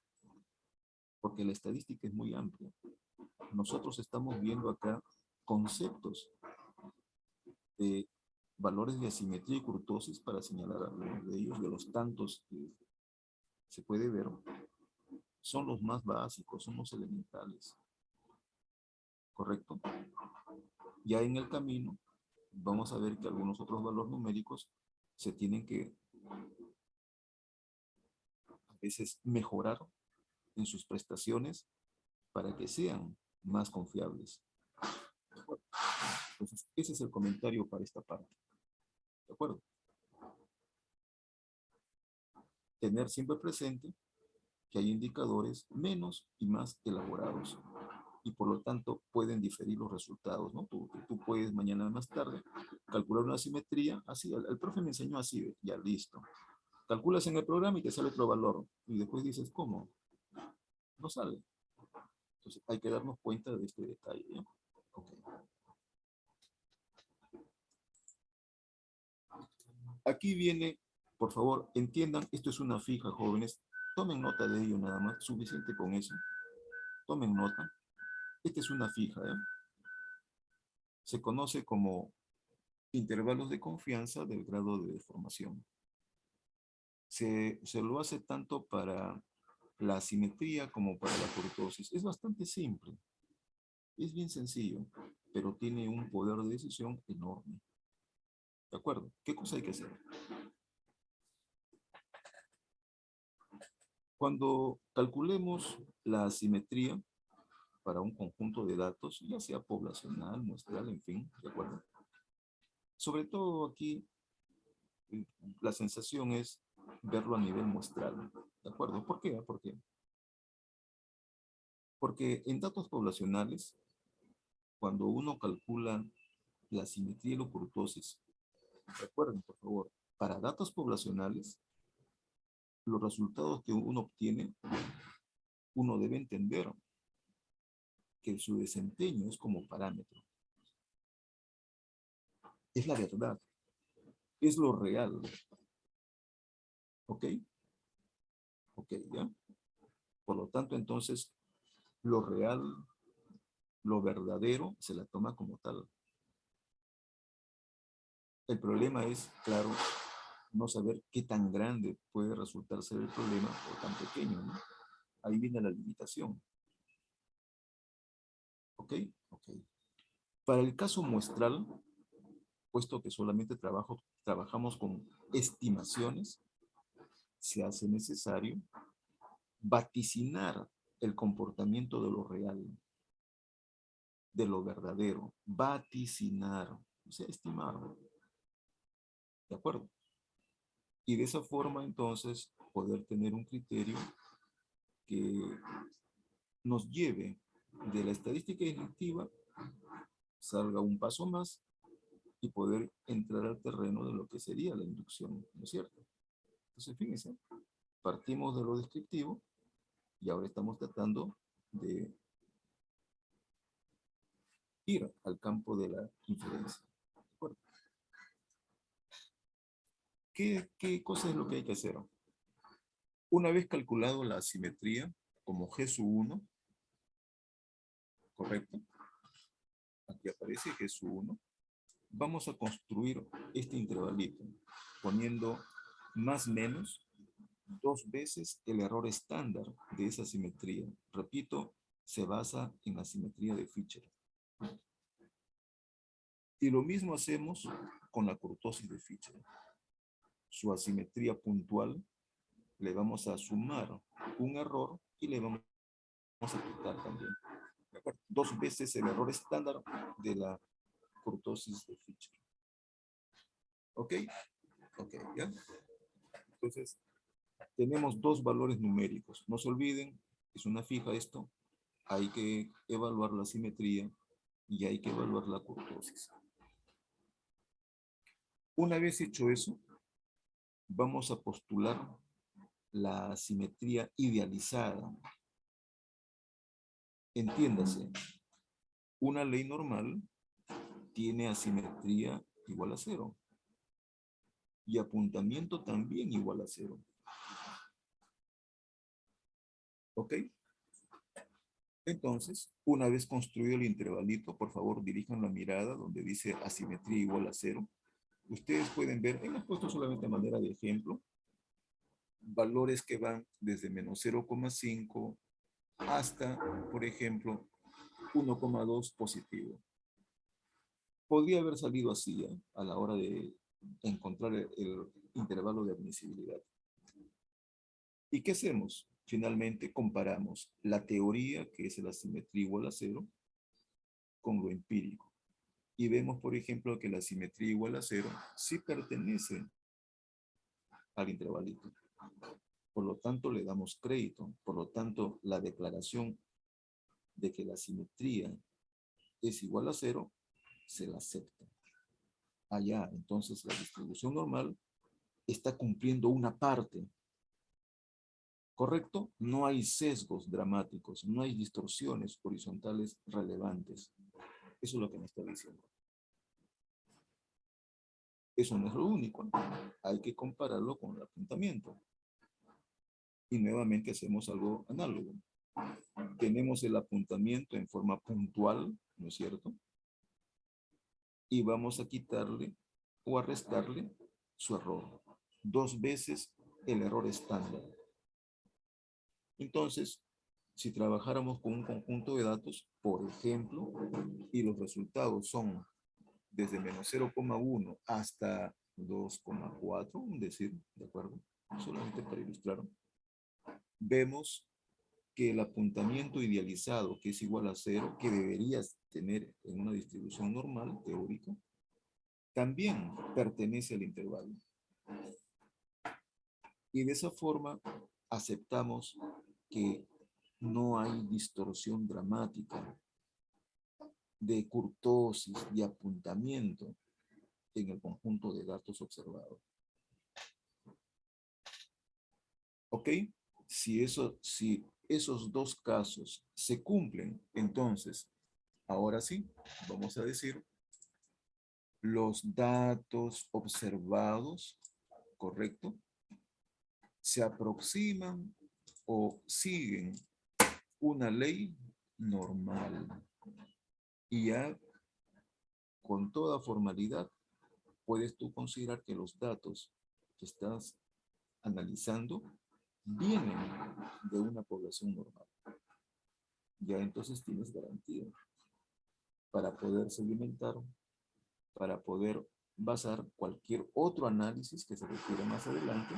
porque la estadística es muy amplia. Nosotros estamos viendo acá conceptos de valores de asimetría y kurtosis para señalar algunos de ellos, de los tantos que se puede ver, son los más básicos, son los elementales, ¿correcto? Ya en el camino vamos a ver que algunos otros valores numéricos se tienen que a veces mejorar en sus prestaciones para que sean más confiables. Entonces, ese es el comentario para esta parte. ¿De acuerdo? Tener siempre presente que hay indicadores menos y más elaborados y por lo tanto pueden diferir los resultados, ¿no? Tú puedes mañana más tarde calcular una simetría, así, el profe me enseñó así, ya listo. Calculas en el programa y te sale otro valor y después dices, ¿cómo? No sale. Entonces hay que darnos cuenta de este detalle, ¿ya? Okay. Aquí viene, por favor, entiendan, esto es una fija, jóvenes, tomen nota de ello nada más, suficiente con eso, tomen nota. Esta es una fija, ¿eh? Se conoce como intervalos de confianza del grado de deformación. Se lo hace tanto para la asimetría como para la kurtosis. Es bastante simple, es bien sencillo, pero tiene un poder de decisión enorme. ¿De acuerdo? ¿Qué cosa hay que hacer? Cuando calculemos la asimetría para un conjunto de datos, ya sea poblacional, muestral, en fin, ¿de acuerdo? Sobre todo aquí, la sensación es verlo a nivel muestral, ¿de acuerdo? ¿Por qué? ¿Por qué? Porque en datos poblacionales, cuando uno calcula la simetría y la kurtosis, recuerden, por favor, para datos poblacionales, los resultados que uno obtiene, uno debe entender que su desempeño es como parámetro. Es la verdad, es lo real. ¿Ok? Ok, ¿ya? Por lo tanto, entonces, lo real, lo verdadero, se la toma como tal. El problema es, claro, no saber qué tan grande puede resultar ser el problema o tan pequeño, ¿no? Ahí viene la limitación. ¿Ok? Ok. Para el caso muestral, puesto que solamente trabajamos con estimaciones, se hace necesario vaticinar el comportamiento de lo real, de lo verdadero. Vaticinar, o sea, estimar. ¿De acuerdo? Y de esa forma, entonces, poder tener un criterio que nos lleve de la estadística descriptiva, salga un paso más y poder entrar al terreno de lo que sería la inducción, ¿no es cierto? Entonces, fíjense, partimos de lo descriptivo y ahora estamos tratando de ir al campo de la inferencia. ¿De acuerdo? ¿Qué cosa es lo que hay que hacer? Una vez calculado la asimetría como G sub 1, ¿correcto? Aquí aparece G sub 1. Vamos a construir este intervalito poniendo más o menos 2 veces el error estándar de esa simetría. Repito, se basa en la simetría de Fisher. Y lo mismo hacemos con la kurtosis de Fisher. Su asimetría puntual le vamos a sumar un error y le vamos a quitar también. 2 veces el error estándar de la kurtosis de Fisher. ¿Ok? Ok, ¿ya? Entonces, tenemos dos valores numéricos. No se olviden, es una fija esto. Hay que evaluar la simetría y hay que evaluar la kurtosis. Una vez hecho eso, vamos a postular la simetría idealizada. Entiéndase, Una ley normal tiene asimetría igual a 0. Y apuntamiento también igual a 0. ¿Ok? Entonces, una vez construido el intervalito, por favor dirijan la mirada donde dice asimetría igual a 0. Ustedes pueden ver, hemos puesto solamente de manera de ejemplo, valores que van desde menos 0,5 hasta, por ejemplo, 1,2 positivo. Podría haber salido así a la hora de encontrar el intervalo de admisibilidad. ¿Y qué hacemos? Finalmente comparamos la teoría, que es la simetría igual a 0, con lo empírico. Y vemos, por ejemplo, que la simetría igual a 0 sí pertenece al intervalito. Por lo tanto, le damos crédito. Por lo tanto, la declaración de que la simetría es igual a 0 se la acepta. Allá, entonces, la distribución normal está cumpliendo una parte. ¿Correcto? No hay sesgos dramáticos, no hay distorsiones horizontales relevantes. Eso es lo que me está diciendo. Eso no es lo único, ¿no? Hay que compararlo con el apuntamiento. Y nuevamente hacemos algo análogo. Tenemos el apuntamiento en forma puntual, ¿no es cierto? Y vamos a quitarle o a restarle su error. 2 veces el error estándar. Entonces, si trabajáramos con un conjunto de datos, por ejemplo, y los resultados son desde menos 0,1 hasta 2,4, un decir, ¿de acuerdo? Solamente para ilustrar. Vemos que el apuntamiento idealizado, que es igual a 0, que deberías tener en una distribución normal, teórica, también pertenece al intervalo. Y de esa forma aceptamos que no hay distorsión dramática de kurtosis, de apuntamiento en el conjunto de datos observados. ¿Ok? Si esos dos casos se cumplen, entonces, ahora sí, vamos a decir, los datos observados, ¿correcto? Se aproximan o siguen una ley normal. Y ya con toda formalidad puedes tú considerar que los datos que estás analizando vienen de una población normal. Ya entonces tienes garantía para poder segmentar, para poder basar cualquier otro análisis que se requiera más adelante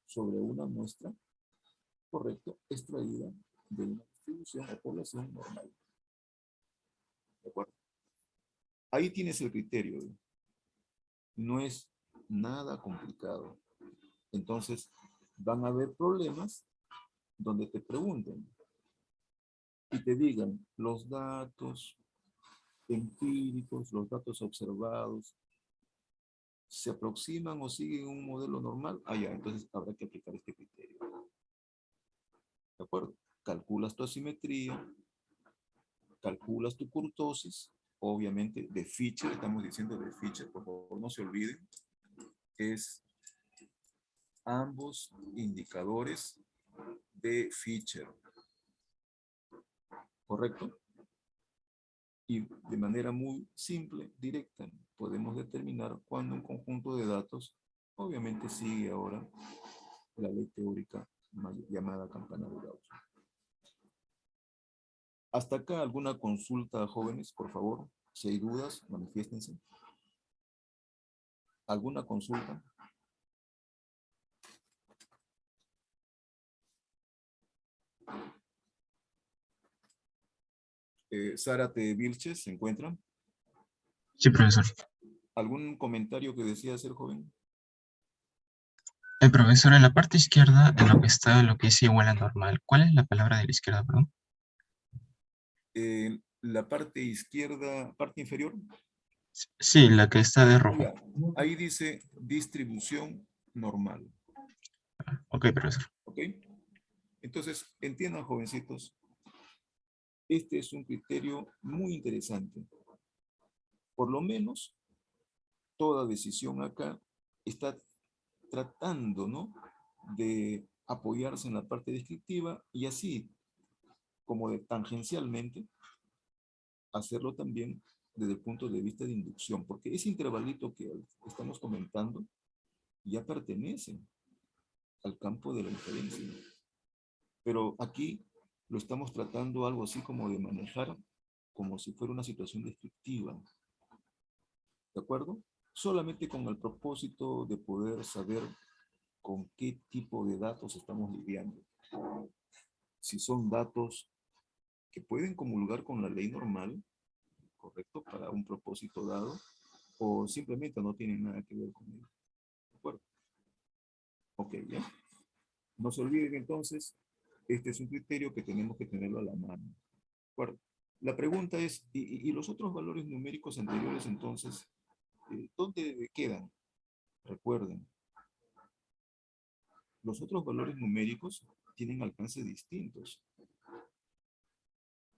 sobre una muestra, correcto, extraída de una distribución o población normal. ¿De acuerdo? Ahí tienes el criterio. No es nada complicado. Entonces, van a haber problemas donde te pregunten y te digan los datos empíricos, los datos observados, se aproximan o siguen un modelo normal. Ah, ya, entonces habrá que aplicar este criterio. ¿De acuerdo? Calculas tu asimetría, calculas tu kurtosis, obviamente de Fisher, estamos diciendo de Fisher, por favor no se olviden, es ambos indicadores de Fisher. ¿Correcto? Y de manera muy simple, directa, podemos determinar cuando un conjunto de datos obviamente sigue ahora la ley teórica llamada campana de Gauss. Hasta acá alguna consulta, jóvenes, por favor. Si hay dudas, manifiéstense. ¿Alguna consulta? Zárate Vilches, ¿se encuentra? Sí, profesor. ¿Algún comentario que desea hacer, joven? El profesor, en la parte izquierda, en lo que está, lo que es igual a normal. ¿Cuál es la palabra de la izquierda, perdón? La parte izquierda, parte inferior. Sí, la que está de rojo. Ya. Ahí dice distribución normal. Ok, profesor. ¿Ok? Entonces, entiendan, jovencitos, este es un criterio muy interesante. Por lo menos, toda decisión acá está tratando, ¿no?, de apoyarse en la parte descriptiva y así, como de tangencialmente, hacerlo también desde el punto de vista de inducción, porque ese intervalito que estamos comentando ya pertenece al campo de la inferencia. Pero aquí lo estamos tratando algo así como de manejar como si fuera una situación descriptiva. ¿De acuerdo? Solamente con el propósito de poder saber con qué tipo de datos estamos lidiando. Si son datos que pueden comulgar con la ley normal, ¿correcto?, para un propósito dado, o simplemente no tienen nada que ver con él. ¿De acuerdo? Ok, ¿ya? No se olviden entonces, este es un criterio que tenemos que tenerlo a la mano. ¿De acuerdo? La pregunta es, ¿y los otros valores numéricos anteriores entonces, dónde quedan? Recuerden, los otros valores numéricos tienen alcances distintos.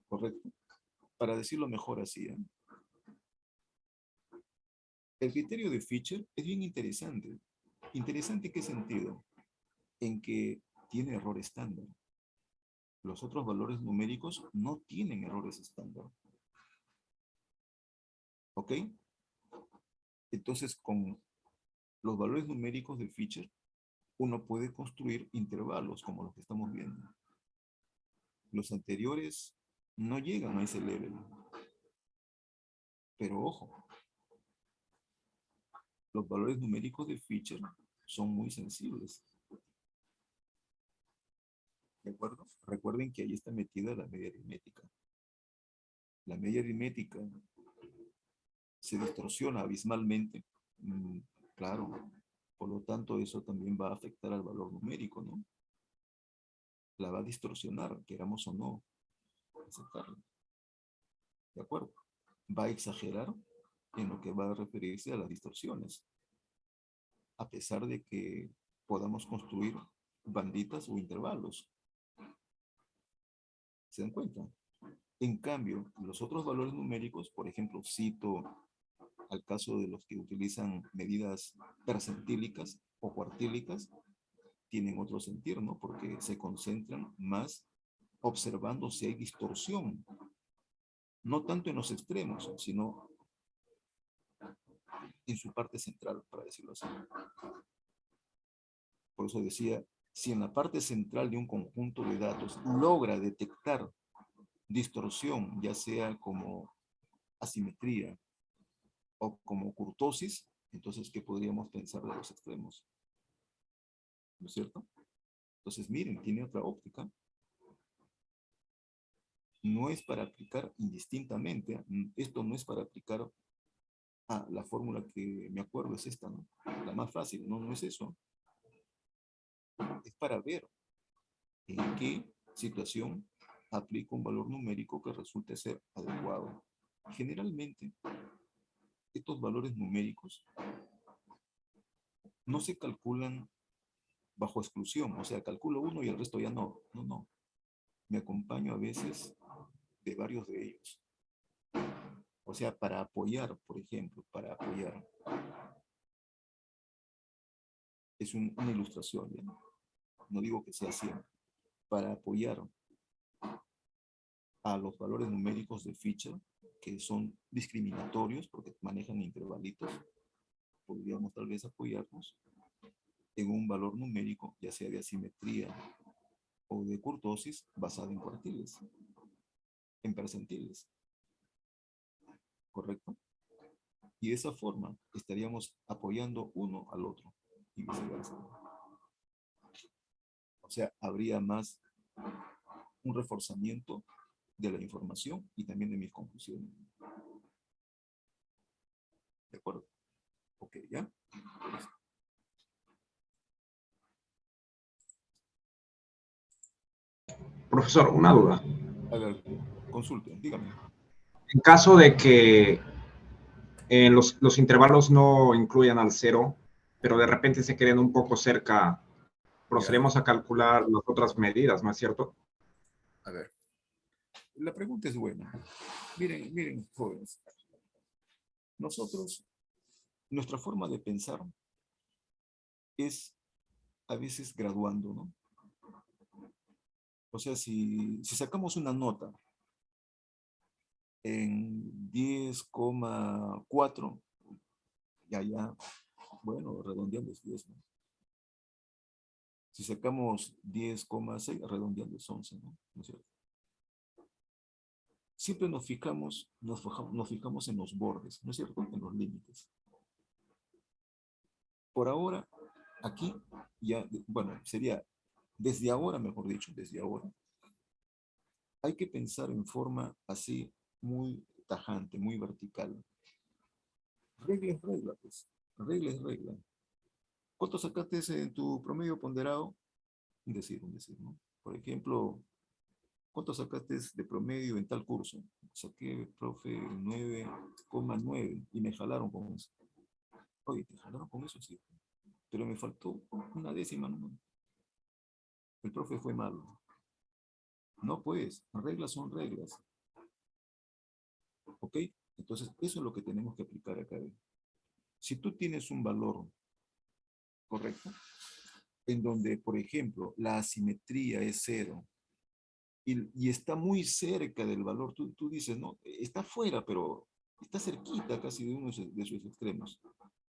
¿Correcto? Para decirlo mejor así, ¿eh? El criterio de Fisher es bien interesante. ¿Interesante en qué sentido? En que tiene error estándar. Los otros valores numéricos no tienen errores estándar. ¿Ok? Entonces, con los valores numéricos de Fisher, uno puede construir intervalos como los que estamos viendo. Los anteriores no llegan a ese level. Pero ojo, los valores numéricos de Fisher son muy sensibles. ¿De acuerdo? Recuerden que ahí está metida la media aritmética. La media aritmética se distorsiona abismalmente. Claro, por lo tanto eso también va a afectar al valor numérico, ¿no? La va a distorsionar, queramos o no aceptarlo. ¿De acuerdo? Va a exagerar en lo que va a referirse a las distorsiones, a pesar de que podamos construir banditas o intervalos. ¿Se dan cuenta? En cambio, los otros valores numéricos, por ejemplo, cito al caso de los que utilizan medidas percentílicas o cuartílicas, tienen otro sentido, ¿no? Porque se concentran más observando si hay distorsión, no tanto en los extremos, sino en su parte central, para decirlo así. Por eso decía, si en la parte central de un conjunto de datos logra detectar distorsión, ya sea como asimetría o como curtosis, entonces, ¿qué podríamos pensar de los extremos? ¿No es cierto? Entonces, miren, tiene otra óptica. No es para aplicar indistintamente. Esto no es para aplicar, la fórmula que me acuerdo es esta, ¿no? La más fácil, no es eso. Es para ver en qué situación aplico un valor numérico que resulte ser adecuado. Generalmente, estos valores numéricos no se calculan bajo exclusión, o sea, calculo uno y el resto ya no. No. Me acompaño a veces de varios de ellos. O sea, para apoyar, por ejemplo, es una ilustración, ¿ya? No digo que sea siempre. Para apoyar a los valores numéricos de Fisher, que son discriminatorios porque manejan intervalitos, podríamos tal vez apoyarnos en un valor numérico, ya sea de asimetría o de kurtosis, basado en cuartiles, en percentiles. ¿Correcto? Y de esa forma estaríamos apoyando uno al otro y viceversa. O sea, habría más un reforzamiento de la información y también de mis conclusiones. ¿De acuerdo? Ok, ¿ya? Profesor, una duda. A ver, consulten, dígame. En caso de que los intervalos no incluyan al cero, pero de repente se queden un poco cerca, Ya, procedemos a calcular las otras medidas, ¿no es cierto? a ver. La pregunta es buena. Miren, jóvenes. Nosotros, nuestra forma de pensar es a veces graduando, ¿no? O sea, si sacamos una nota en 10,4, ya, bueno, redondeando es 10, ¿no? Si sacamos 10,6, redondeando es 11, ¿no? ¿No es cierto? Siempre nos fijamos en los bordes, ¿no es cierto? En los límites. Por ahora, aquí, ya, bueno, sería, desde ahora, mejor dicho, desde ahora, hay que pensar en forma así, muy tajante, muy vertical. Regla es regla, pues. Regla es regla. ¿Cuánto sacaste en tu promedio ponderado? Un decir, ¿no? Por ejemplo, ¿cuánto sacaste de promedio en tal curso? Saqué, profe, 9,9 y me jalaron con eso. Oye, ¿te jalaron con eso? Sí. Pero me faltó una décima, ¿no? El profe fue malo. No, pues, reglas son reglas. ¿Ok? Entonces, eso es lo que tenemos que aplicar acá. Si tú tienes un valor correcto, en donde, por ejemplo, la asimetría es cero y está muy cerca del valor, tú dices, no, está fuera, pero está cerquita casi de uno de sus extremos.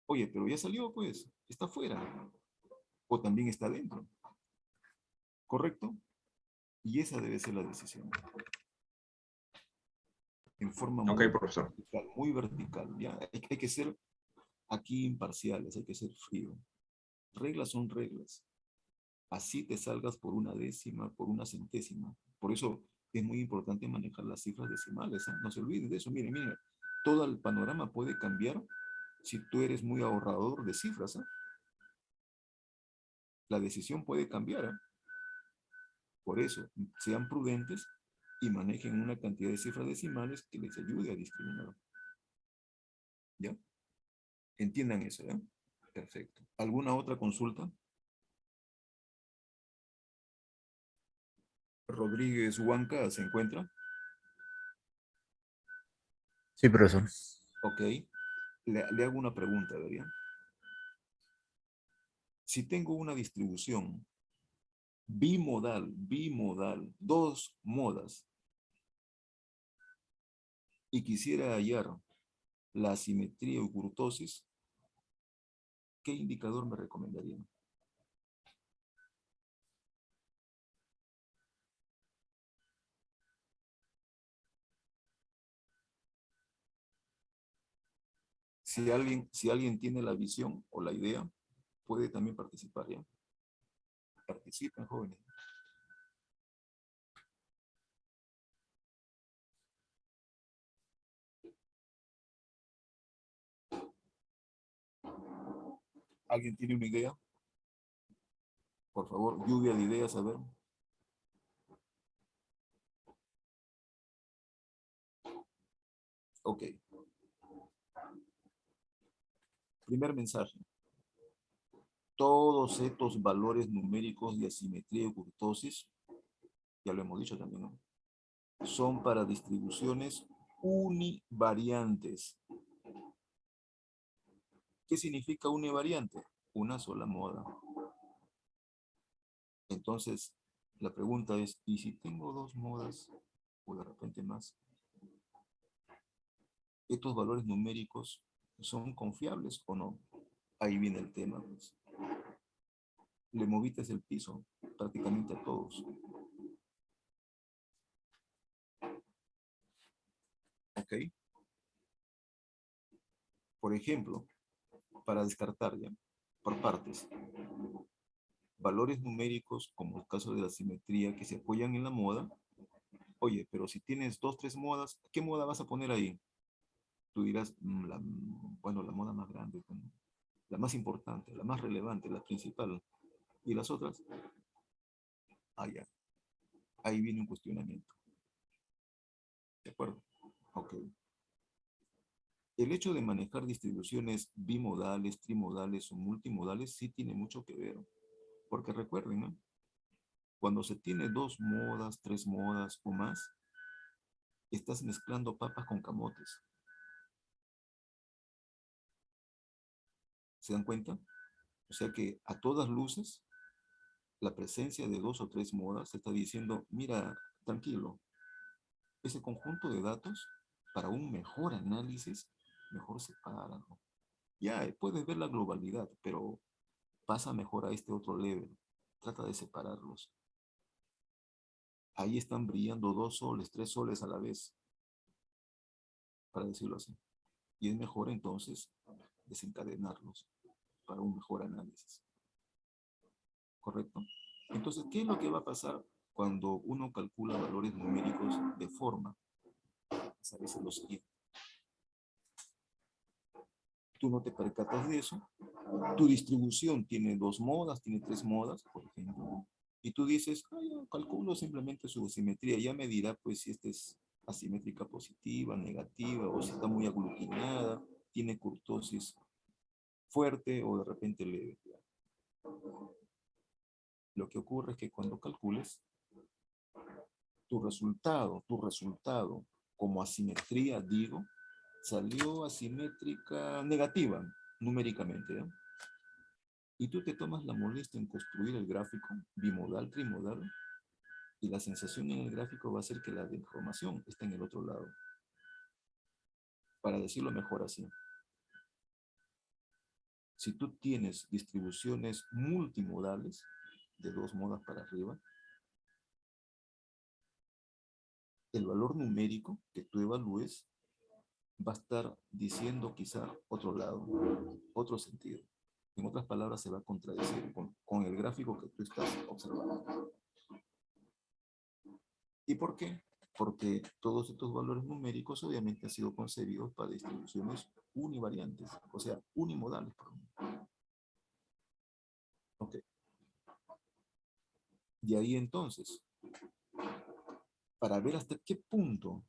Oye, pero ya salió, pues, está fuera. O también está dentro. ¿Correcto? Y esa debe ser la decisión. En forma Ok, profesor. muy vertical, ¿ya? Hay que ser aquí imparciales, hay que ser frío. Reglas son reglas. Así te salgas por una décima, por una centésima. Por eso es muy importante manejar las cifras decimales, ¿eh? No se olviden de eso. Miren, todo el panorama puede cambiar si tú eres muy ahorrador de cifras, ¿eh? La decisión puede cambiar, ¿eh? Por eso, sean prudentes y manejen una cantidad de cifras decimales que les ayude a discriminar. ¿Ya? Entiendan eso, ¿ya? Perfecto. ¿Alguna otra consulta? Rodríguez Huanca, ¿se encuentra? Sí, profesor. Ok. Le hago una pregunta, ¿verdad? Si tengo una distribución bimodal, dos modas, y quisiera hallar la asimetría o kurtosis, ¿qué indicador me recomendaría? Si alguien tiene la visión o la idea, puede también participar, ¿ya? Participen, jóvenes. ¿Alguien tiene una idea? Por favor, lluvia de ideas, a ver. Ok. Primer mensaje. Todos estos valores numéricos de asimetría y kurtosis, ya lo hemos dicho también, ¿no? Son para distribuciones univariantes. ¿Qué significa univariante? Una sola moda. Entonces, la pregunta es, ¿y si tengo dos modas o de repente más? ¿Estos valores numéricos son confiables o no? Ahí viene el tema, pues. Le moviste el piso prácticamente a todos. ¿Ok? Por ejemplo, para descartar ya, por partes, valores numéricos, como el caso de la simetría, que se apoyan en la moda. Oye, pero si tienes dos, tres modas, ¿qué moda vas a poner ahí? Tú dirás, bueno, la moda más grande, la más importante, la más relevante, la principal. ¿Y las otras? Ah, ya. Ahí viene un cuestionamiento. ¿De acuerdo? Ok. El hecho de manejar distribuciones bimodales, trimodales o multimodales sí tiene mucho que ver. Porque recuerden, ¿no? Cuando se tiene dos modas, tres modas o más, estás mezclando papas con camotes. ¿Se dan cuenta? O sea que a todas luces, la presencia de 2 o 3 modas está diciendo, mira, tranquilo, ese conjunto de datos, para un mejor análisis, mejor sepáralo. Ya, puedes ver la globalidad, pero pasa mejor a este otro level. Trata de separarlos. Ahí están brillando 2 soles, 3 soles a la vez, para decirlo así. Y es mejor entonces desencadenarlos para un mejor análisis. ¿Correcto? Entonces, ¿qué es lo que va a pasar cuando uno calcula valores numéricos de forma? A veces lo siguiente. Tú no te percatas de eso. Tu distribución tiene 2 modas, tiene 3 modas, por ejemplo. Y tú dices, yo calculo simplemente su simetría. Ya me dirá, pues, si esta es asimétrica positiva, negativa, o si está muy aglutinada, tiene curtosis fuerte o de repente leve. Lo que ocurre es que cuando calcules, tu resultado como asimetría, digo, salió asimétrica negativa, numéricamente, ¿eh? Y tú te tomas la molestia en construir el gráfico bimodal, trimodal, y la sensación en el gráfico va a ser que la deformación está en el otro lado. Para decirlo mejor así, si tú tienes distribuciones multimodales, de 2 modas para arriba, el valor numérico que tú evalúes va a estar diciendo quizá otro lado, otro sentido. En otras palabras, se va a contradecir con el gráfico que tú estás observando. ¿Y por qué? Porque todos estos valores numéricos obviamente han sido concebidos para distribuciones univariantes, o sea, unimodales. Ok. Y ahí entonces, para ver hasta qué punto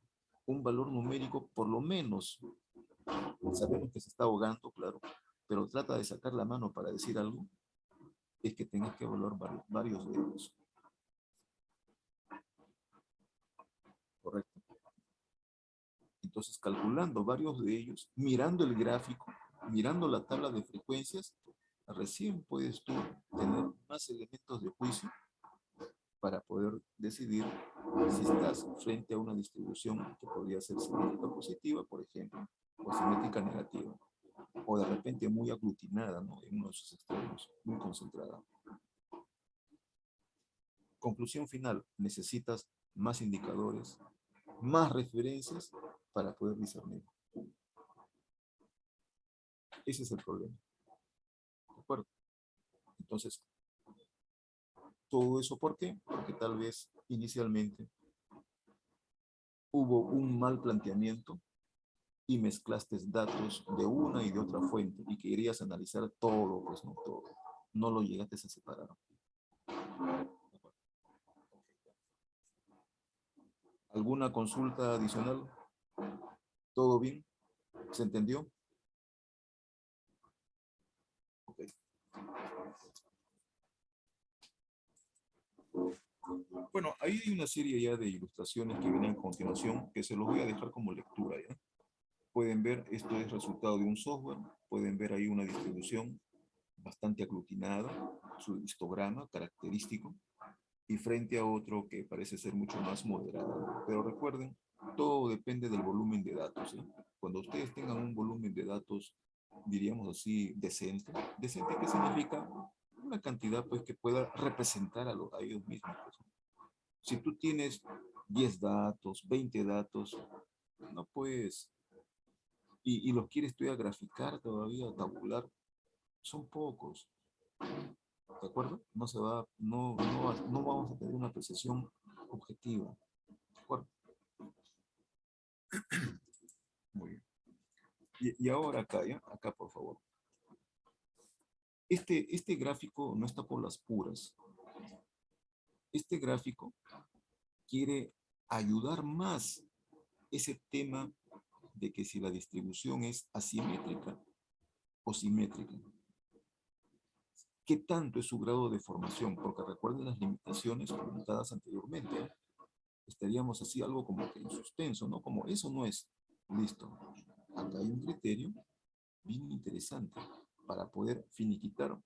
un valor numérico, por lo menos, sabemos que se está ahogando, claro, pero trata de sacar la mano para decir algo, es que tengas que evaluar varios de ellos. Correcto. Entonces, calculando varios de ellos, mirando el gráfico, mirando la tabla de frecuencias, recién puedes tú tener más elementos de juicio para poder decidir si estás frente a una distribución que podría ser simétrica positiva, por ejemplo, o simétrica negativa, o de repente muy aglutinada, ¿no? En uno de sus extremos, muy concentrada. Conclusión final, necesitas más indicadores, más referencias para poder discernir. Ese es el problema. ¿De acuerdo? Entonces, todo eso, ¿por qué? Porque tal vez inicialmente hubo un mal planteamiento y mezclaste datos de una y de otra fuente y querías analizar todo, pues no todo. No lo llegaste a separar. ¿Alguna consulta adicional? ¿Todo bien? ¿Se entendió? Okay. Bueno, ahí hay una serie ya de ilustraciones que vienen a continuación que se los voy a dejar como lectura, ¿ya? Pueden ver, esto es resultado de un software, pueden ver ahí una distribución bastante aglutinada, su histograma característico, y frente a otro que parece ser mucho más moderado. Pero recuerden, todo depende del volumen de datos, ¿sí? Cuando ustedes tengan un volumen de datos, diríamos así, decente, ¿decente qué significa? Una cantidad pues que pueda representar a ellos mismos. Pues. Si tú tienes 10 datos, 20 datos, no puedes, y los quieres tú a graficar todavía, tabular, son pocos. ¿De acuerdo? No se va, no vamos a tener una apreciación objetiva. ¿De acuerdo? Muy bien. Y ahora acá, ¿ya? Acá, por favor. Este gráfico no está por las puras. Este gráfico quiere ayudar más ese tema de que si la distribución es asimétrica o simétrica. ¿Qué tanto es su grado de formación? Porque recuerden las limitaciones comentadas anteriormente. estaríamos así algo como que en suspenso, ¿no? Como eso no es listo. Acá hay un criterio bien interesante para poder finiquitar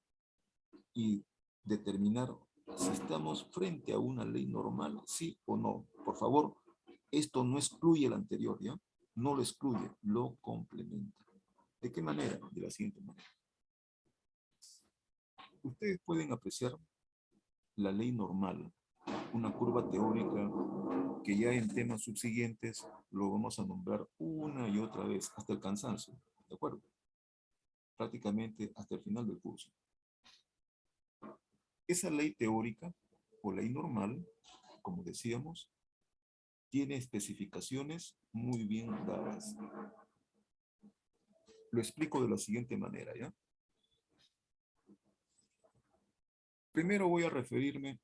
y determinar si estamos frente a una ley normal, sí o no. Por favor, esto no excluye el anterior, ¿ya? No lo excluye, lo complementa. ¿De qué manera? De la siguiente manera. Ustedes pueden apreciar la ley normal, una curva teórica que ya en temas subsiguientes lo vamos a nombrar una y otra vez hasta el cansancio, ¿de acuerdo? Prácticamente hasta el final del curso. Esa ley teórica o ley normal, como decíamos, tiene especificaciones muy bien dadas. Lo explico de la siguiente manera, ¿ya? Primero voy a referirme,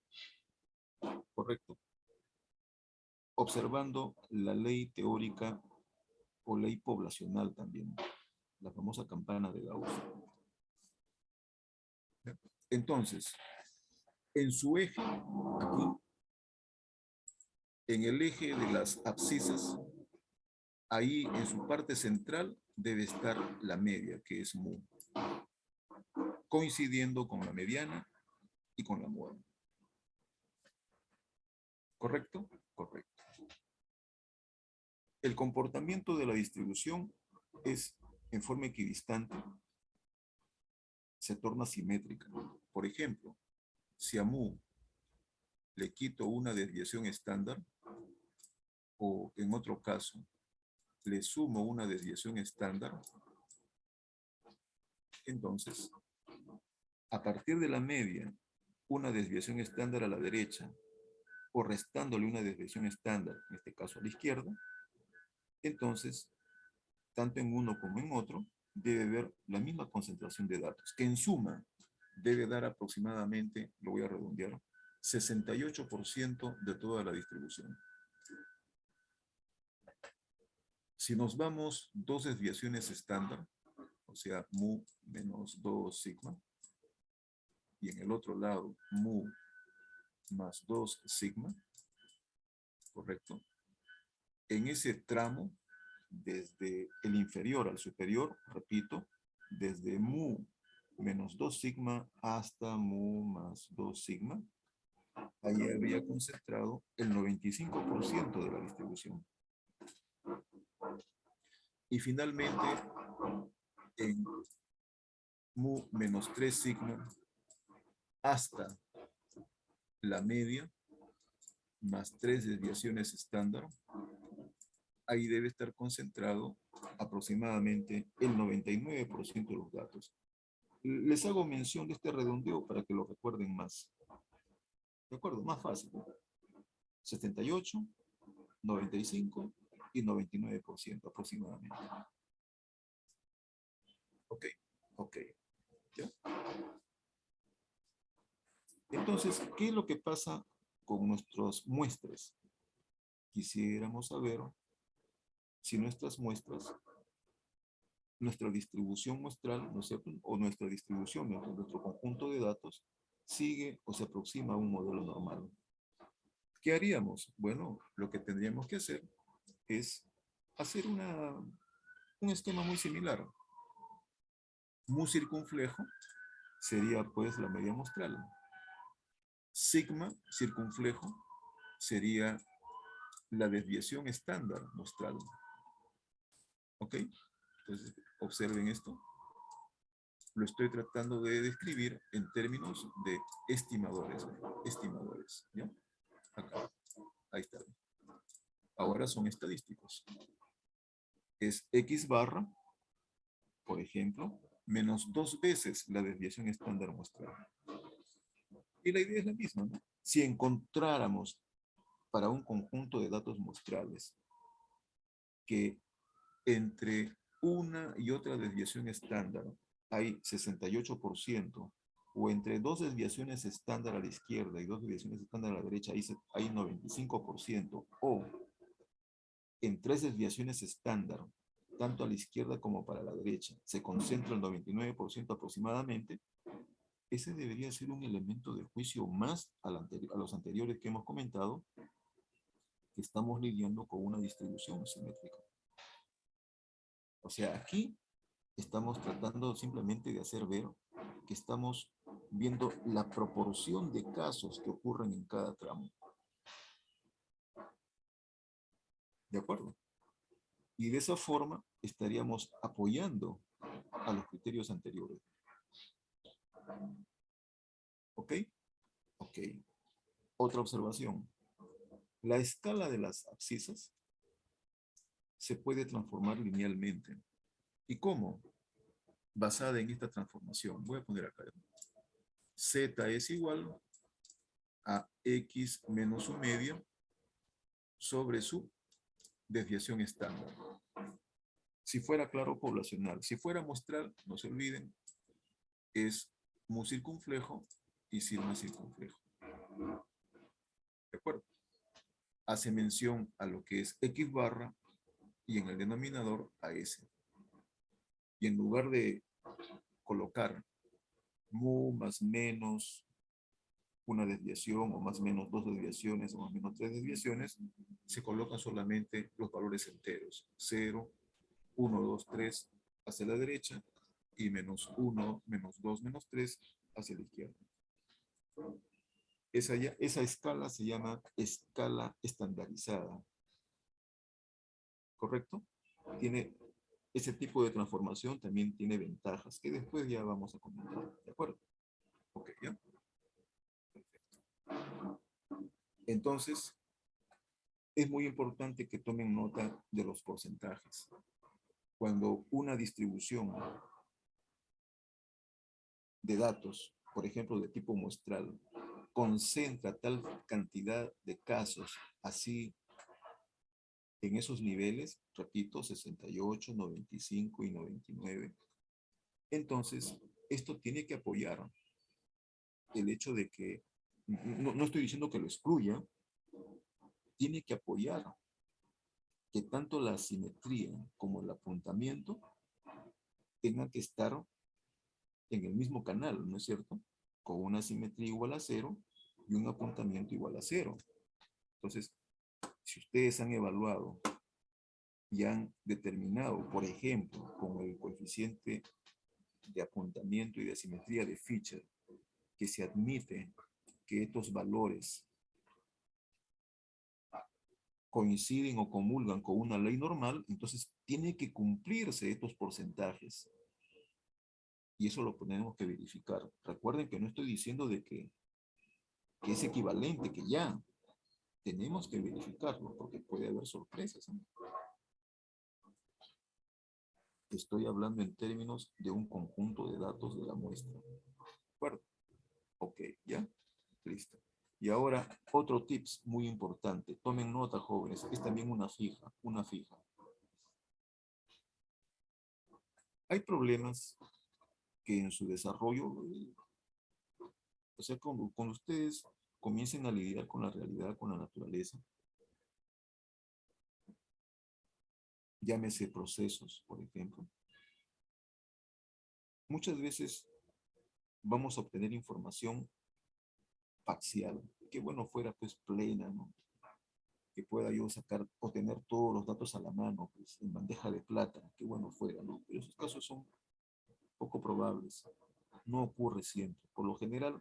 correcto, observando la ley teórica o ley poblacional también, la famosa campana de Gauss. Entonces, en su eje, aquí, en el eje de las abscisas, ahí en su parte central debe estar la media, que es mu, coincidiendo con la mediana y con la moda. ¿Correcto? Correcto. El comportamiento de la distribución es en forma equidistante, se torna simétrica. Por ejemplo, si a mu le quito una desviación estándar, o en otro caso, le sumo una desviación estándar, entonces, a partir de la media, una desviación estándar a la derecha, o restándole una desviación estándar, en este caso a la izquierda, entonces, tanto en uno como en otro, debe haber la misma concentración de datos, que en suma debe dar aproximadamente, lo voy a redondear, 68% de toda la distribución. Si nos vamos dos desviaciones estándar, o sea, mu menos 2 sigma, y en el otro lado, mu más 2 sigma, ¿correcto? En ese tramo, desde el inferior al superior, repito, desde mu menos 2 sigma hasta mu más 2 sigma, ahí habría concentrado el 95% de la distribución. Y finalmente, en mu menos 3 sigma hasta la media, más 3 desviaciones estándar, ahí debe estar concentrado aproximadamente el 99% de los datos. Les hago mención de este redondeo para que lo recuerden más. ¿De acuerdo? Más fácil. 78, 95 y 99% aproximadamente. Ok, ok. ¿Ya? Entonces, ¿qué es lo que pasa con nuestras muestras? Quisiéramos saber si nuestras muestras, nuestra distribución muestral, ¿no es cierto? O nuestra distribución, nuestro conjunto de datos, sigue o se aproxima a un modelo normal. ¿Qué haríamos? Bueno, lo que tendríamos que hacer es hacer un esquema muy similar. Mu circunflejo sería pues la media muestral. Sigma circunflejo sería la desviación estándar muestral. ¿Ok? Entonces, observen esto. Lo estoy tratando de describir en términos de estimadores. Estimadores, ¿ya? Acá. Ahí está. Ahora son estadísticos. Es X barra, por ejemplo, menos 2 veces la desviación estándar muestral. Y la idea es la misma, ¿no? Si encontráramos para un conjunto de datos muestrales que entre una y otra desviación estándar hay 68%, o entre dos desviaciones estándar a la izquierda y dos desviaciones estándar a la derecha hay 95%, o en tres desviaciones estándar, tanto a la izquierda como para la derecha, se concentra el 99% aproximadamente, ese debería ser un elemento de juicio más a los anteriores que hemos comentado, que estamos lidiando con una distribución simétrica. O sea, aquí estamos tratando simplemente de hacer ver que estamos viendo la proporción de casos que ocurren en cada tramo. ¿De acuerdo? Y de esa forma estaríamos apoyando a los criterios anteriores. ¿Ok? Ok. Otra observación. La escala de las abscisas se puede transformar linealmente. ¿Y cómo? Basada en esta transformación. Voy a poner acá. Z es igual a X menos su media sobre su desviación estándar. Si fuera claro poblacional, si fuera muestral, no se olviden, es mu circunflejo y sigma circunflejo. ¿De acuerdo? Hace mención a lo que es X barra y en el denominador a S. Y en lugar de colocar mu más menos una desviación o más menos dos desviaciones o más menos tres desviaciones, se colocan solamente los valores enteros. 0, 1, 2, 3 hacia la derecha y menos 1, menos 2, menos 3 hacia la izquierda. Esa escala se llama escala estandarizada. ¿Correcto? Tiene ese tipo de transformación, también tiene ventajas que después ya vamos a comentar. ¿De acuerdo? Ok, ¿ya? Perfecto. Entonces, es muy importante que tomen nota de los porcentajes. Cuando una distribución de datos, por ejemplo, de tipo muestral, concentra tal cantidad de casos así en esos niveles, repito, 68, 95 y 99, entonces esto tiene que apoyar el hecho de que, no estoy diciendo que lo excluya, tiene que apoyar que tanto la simetría como el apuntamiento tengan que estar en el mismo canal, ¿no es cierto? Con una simetría igual a 0 y un apuntamiento igual a 0. Entonces, si ustedes han evaluado y han determinado, por ejemplo, con el coeficiente de apuntamiento y de simetría de Fisher, que se admite que estos valores coinciden o comulgan con una ley normal, entonces tiene que cumplirse estos porcentajes. Y eso lo tenemos que verificar. Recuerden que no estoy diciendo de que es equivalente, que ya tenemos que verificarlo, porque puede haber sorpresas, ¿no? Estoy hablando en términos de un conjunto de datos de la muestra. ¿De acuerdo? Ok, ¿ya? Listo. Y ahora, otro tips muy importante. Tomen nota, jóvenes. Es también una fija, una fija. Hay problemas que en su desarrollo, o sea, cuando ustedes comiencen a lidiar con la realidad, con la naturaleza, llámese procesos, por ejemplo, muchas veces vamos a obtener información parcial, que bueno fuera pues plena, ¿no? Que pueda yo sacar o tener todos los datos a la mano, pues en bandeja de plata, que bueno fuera, ¿no? Pero esos casos son poco probables. No ocurre siempre. Por lo general,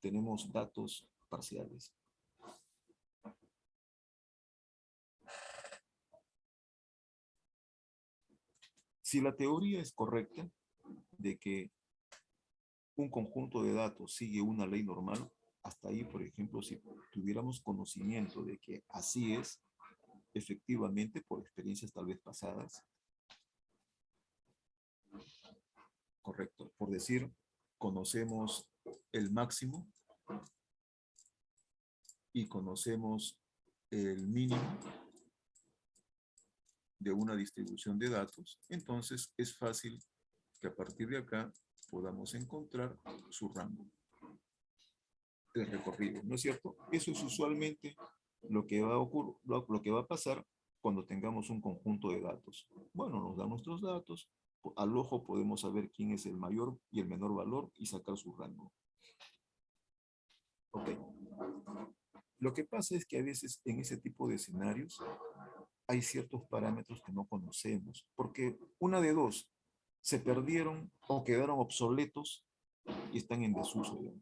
tenemos datos parciales. Si la teoría es correcta de que un conjunto de datos sigue una ley normal, hasta ahí, por ejemplo, si tuviéramos conocimiento de que así es, efectivamente, por experiencias tal vez pasadas, correcto, por decir, conocemos el máximo y conocemos el mínimo de una distribución de datos, entonces es fácil que a partir de acá podamos encontrar su rango, el recorrido, ¿no es cierto? Eso es usualmente lo que va a ocurrir, lo que va a pasar cuando tengamos un conjunto de datos. Bueno, nos dan nuestros datos, al ojo podemos saber quién es el mayor y el menor valor y sacar su rango. Ok. Lo que pasa es que a veces en ese tipo de escenarios hay ciertos parámetros que no conocemos, porque una de dos, se perdieron o quedaron obsoletos y están en desuso.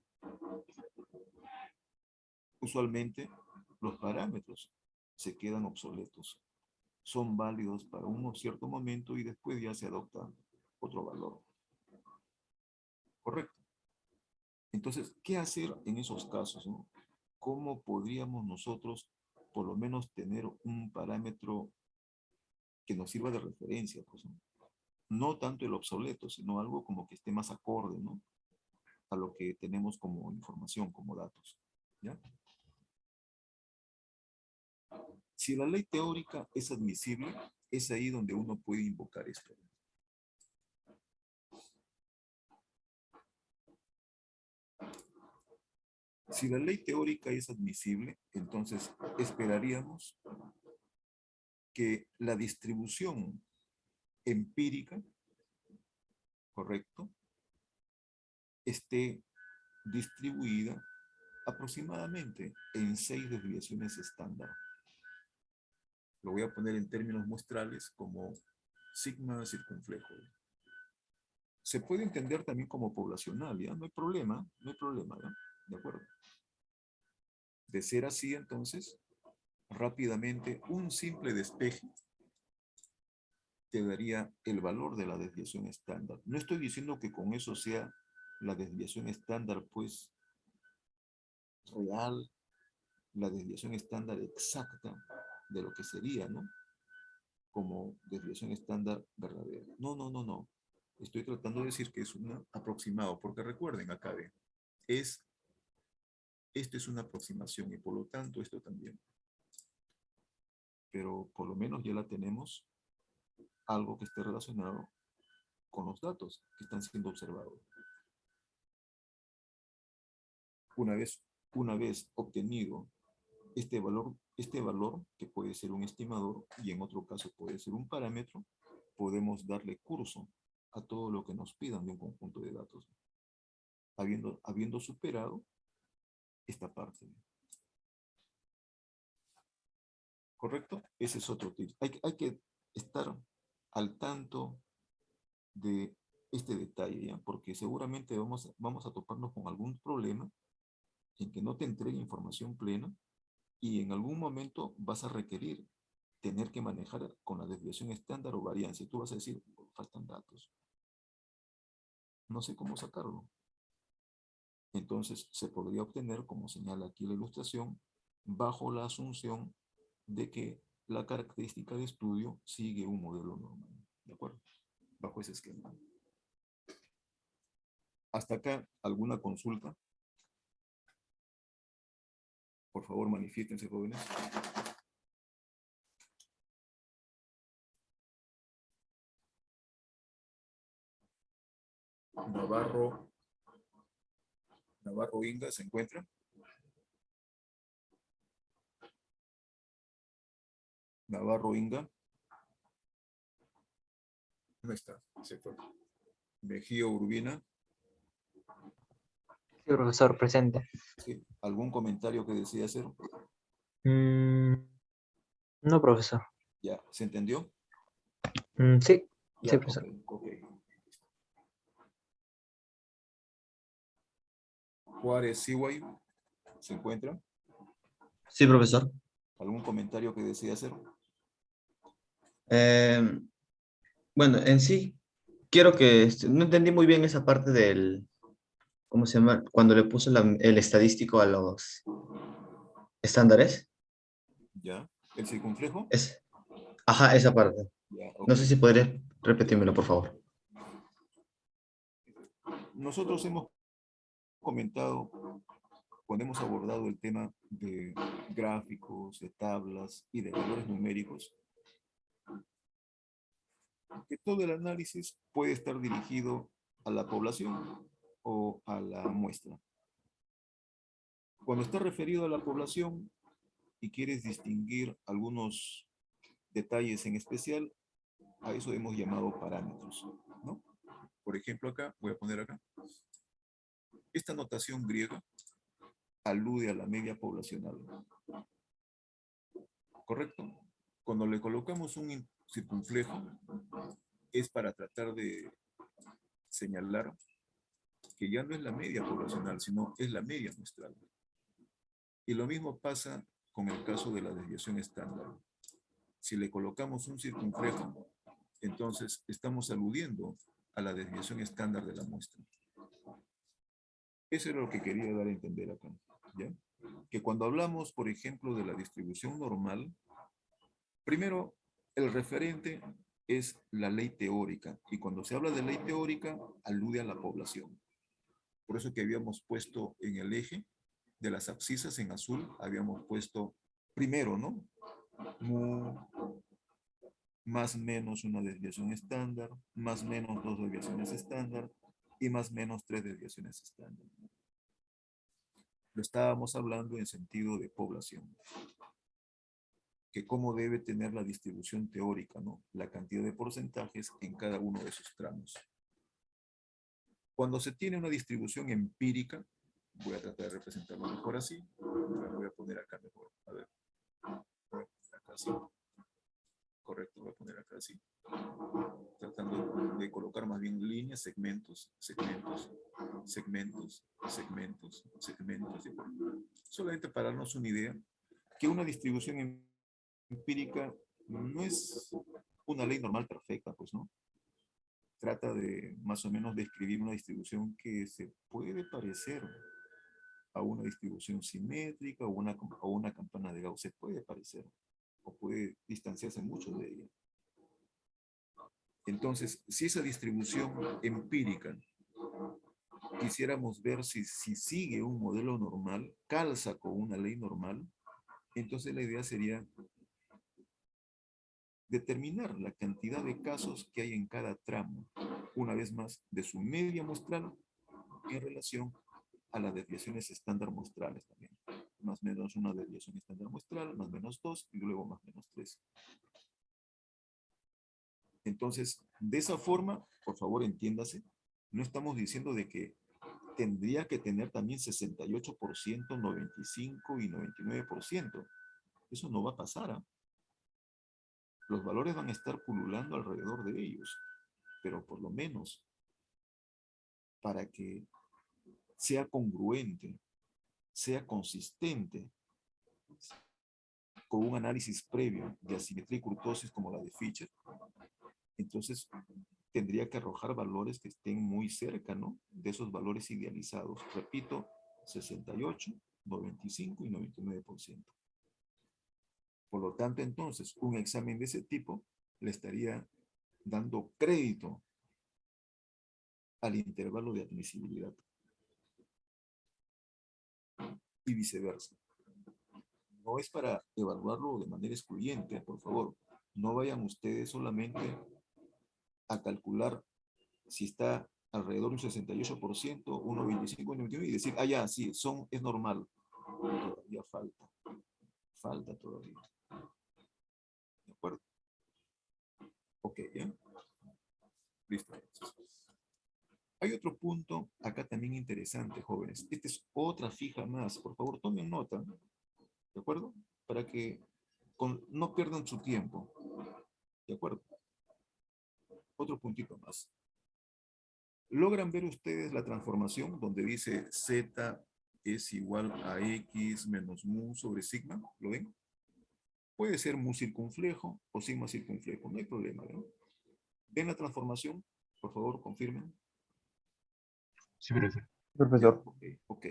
Usualmente los parámetros se quedan obsoletos, son válidos para un cierto momento y después ya se adopta otro valor. Correcto. Entonces, ¿qué hacer en esos casos, no? ¿Cómo podríamos nosotros por lo menos tener un parámetro que nos sirva de referencia? Pues, ¿no? No tanto el obsoleto, sino algo como que esté más acorde, ¿no? A lo que tenemos como información, como datos. ¿Ya? Si la ley teórica es admisible, es ahí donde uno puede invocar esto. Si la ley teórica es admisible, entonces esperaríamos que la distribución empírica, correcto, esté distribuida aproximadamente en 6 desviaciones estándar. Lo voy a poner en términos muestrales como sigma circunflejo. Se puede entender también como poblacional, ¿ya? No hay problema, no hay problema, ¿ya? ¿De acuerdo? De ser así, entonces, rápidamente, un simple despeje te daría el valor de la desviación estándar. No estoy diciendo que con eso sea la desviación estándar, pues, real, la desviación estándar exacta de lo que sería, ¿no? Como desviación estándar verdadera. No, no, no, no. Estoy tratando de decir que es un aproximado, porque recuerden acá, esto es una aproximación y por lo tanto esto también. Pero por lo menos ya la tenemos algo que esté relacionado con los datos que están siendo observados. Una vez obtenido este valor que puede ser un estimador y en otro caso puede ser un parámetro, podemos darle curso a todo lo que nos pidan de un conjunto de datos, habiendo superado esta parte. ¿Correcto? Ese es otro tip. Hay que estar al tanto de este detalle, ¿ya? Porque seguramente vamos a toparnos con algún problema en que no te entregue información plena y en algún momento vas a requerir tener que manejar con la desviación estándar o variancia. Y tú vas a decir, faltan datos. No sé cómo sacarlo. Entonces se podría obtener, como señala aquí la ilustración, bajo la asunción de que la característica de estudio sigue un modelo normal. ¿De acuerdo? Bajo ese esquema. Hasta acá, ¿alguna consulta? Por favor, manifiéstense, jóvenes. Navarro Inga, ¿se encuentra? Navarro Inga. No está, se fue. Mejía Urbina. Sí, profesor, presente. ¿Sí? ¿Algún comentario que desee hacer? No, profesor. Ya, ¿se entendió? Sí, Ya, sí, profesor. ok. Juárez Siway, ¿se encuentra? Sí, profesor. ¿Algún comentario que desee hacer? Eh, bueno, en sí, quiero que, no entendí muy bien esa parte del, ¿cómo se llama? Cuando le puso el estadístico a los estándares. Ya. ¿El circunflejo? Ajá, esa parte. Ya, No ok. sé si podrías repetírmelo, por favor. Nosotros hemos comentado, cuando hemos abordado el tema de gráficos, de tablas y de valores numéricos, que todo el análisis puede estar dirigido a la población o a la muestra. Cuando está referido a la población y quieres distinguir algunos detalles en especial, a eso hemos llamado parámetros, ¿no? Por ejemplo, acá, voy a poner acá, esta notación griega alude a la media poblacional. ¿Correcto? Cuando le colocamos un circunflejo, es para tratar de señalar que ya no es la media poblacional, sino es la media muestral. Y lo mismo pasa con el caso de la desviación estándar. Si le colocamos un circunflejo, entonces estamos aludiendo a la desviación estándar de la muestra. Eso era lo que quería dar a entender acá, ¿ya? Que cuando hablamos, por ejemplo, de la distribución normal, primero, el referente es la ley teórica, y cuando se habla de ley teórica, alude a la población. Por eso que habíamos puesto en el eje de las abscisas en azul, habíamos puesto primero, ¿no? Mu, más menos una desviación estándar, más menos dos desviaciones estándar, y más menos tres desviaciones estándar. Lo estábamos hablando en sentido de población. Que cómo debe tener la distribución teórica, ¿no? La cantidad de porcentajes en cada uno de sus tramos. Cuando se tiene una distribución empírica, voy a tratar de representarlo mejor así. La voy a poner acá mejor. A ver. Voy a poner acá así. Correcto, voy a poner acá así. Tratando de colocar más bien líneas, segmentos, segmentos, segmentos, segmentos, segmentos. Solamente para darnos una idea, que una distribución empírica no es una ley normal perfecta, pues, ¿no? Trata de más o menos describir una distribución que se puede parecer a una distribución simétrica o una campana de Gauss. Se puede parecer o puede distanciarse mucho de ella. Entonces, si esa distribución empírica quisiéramos ver si sigue un modelo normal, calza con una ley normal, entonces la idea sería determinar la cantidad de casos que hay en cada tramo, una vez más, de su media muestral en relación a las desviaciones estándar muestrales también. Más o menos una desviación estándar muestral, más o menos 2, y luego más o menos 3. Entonces, de esa forma, por favor, entiéndase, no estamos diciendo de que tendría que tener también 68%, 95% y 99%. Eso no va a pasar, ¿eh? Los valores van a estar pululando alrededor de ellos, pero por lo menos para que sea congruente, sea consistente con un análisis previo de asimetría y kurtosis como la de Fischer, entonces tendría que arrojar valores que estén muy cerca, ¿no? De esos valores idealizados. Repito, 68, 95 y 99%. Por lo tanto, entonces, un examen de ese tipo le estaría dando crédito al intervalo de admisibilidad. Y viceversa. No es para evaluarlo de manera excluyente, por favor. No vayan ustedes solamente a calcular si está alrededor de un 68%, 1,25, 1,29 y decir, ah, ya, sí, es normal. Todavía falta. Falta todavía. ¿De acuerdo? Ok, ¿ya? Listo. Hay otro punto acá también interesante, jóvenes. Esta es otra fija más. Por favor, tomen nota. ¿De acuerdo? Para que no pierdan su tiempo. ¿De acuerdo? Otro puntito más. ¿Logran ver ustedes la transformación donde dice Z es igual a X menos mu sobre sigma? ¿Lo ven? Puede ser mu circunflejo o sigma circunflejo. No hay problema, ¿no? ¿Ven la transformación? Por favor, confirmen. Sí, profesor. Ya, Profesor. ok.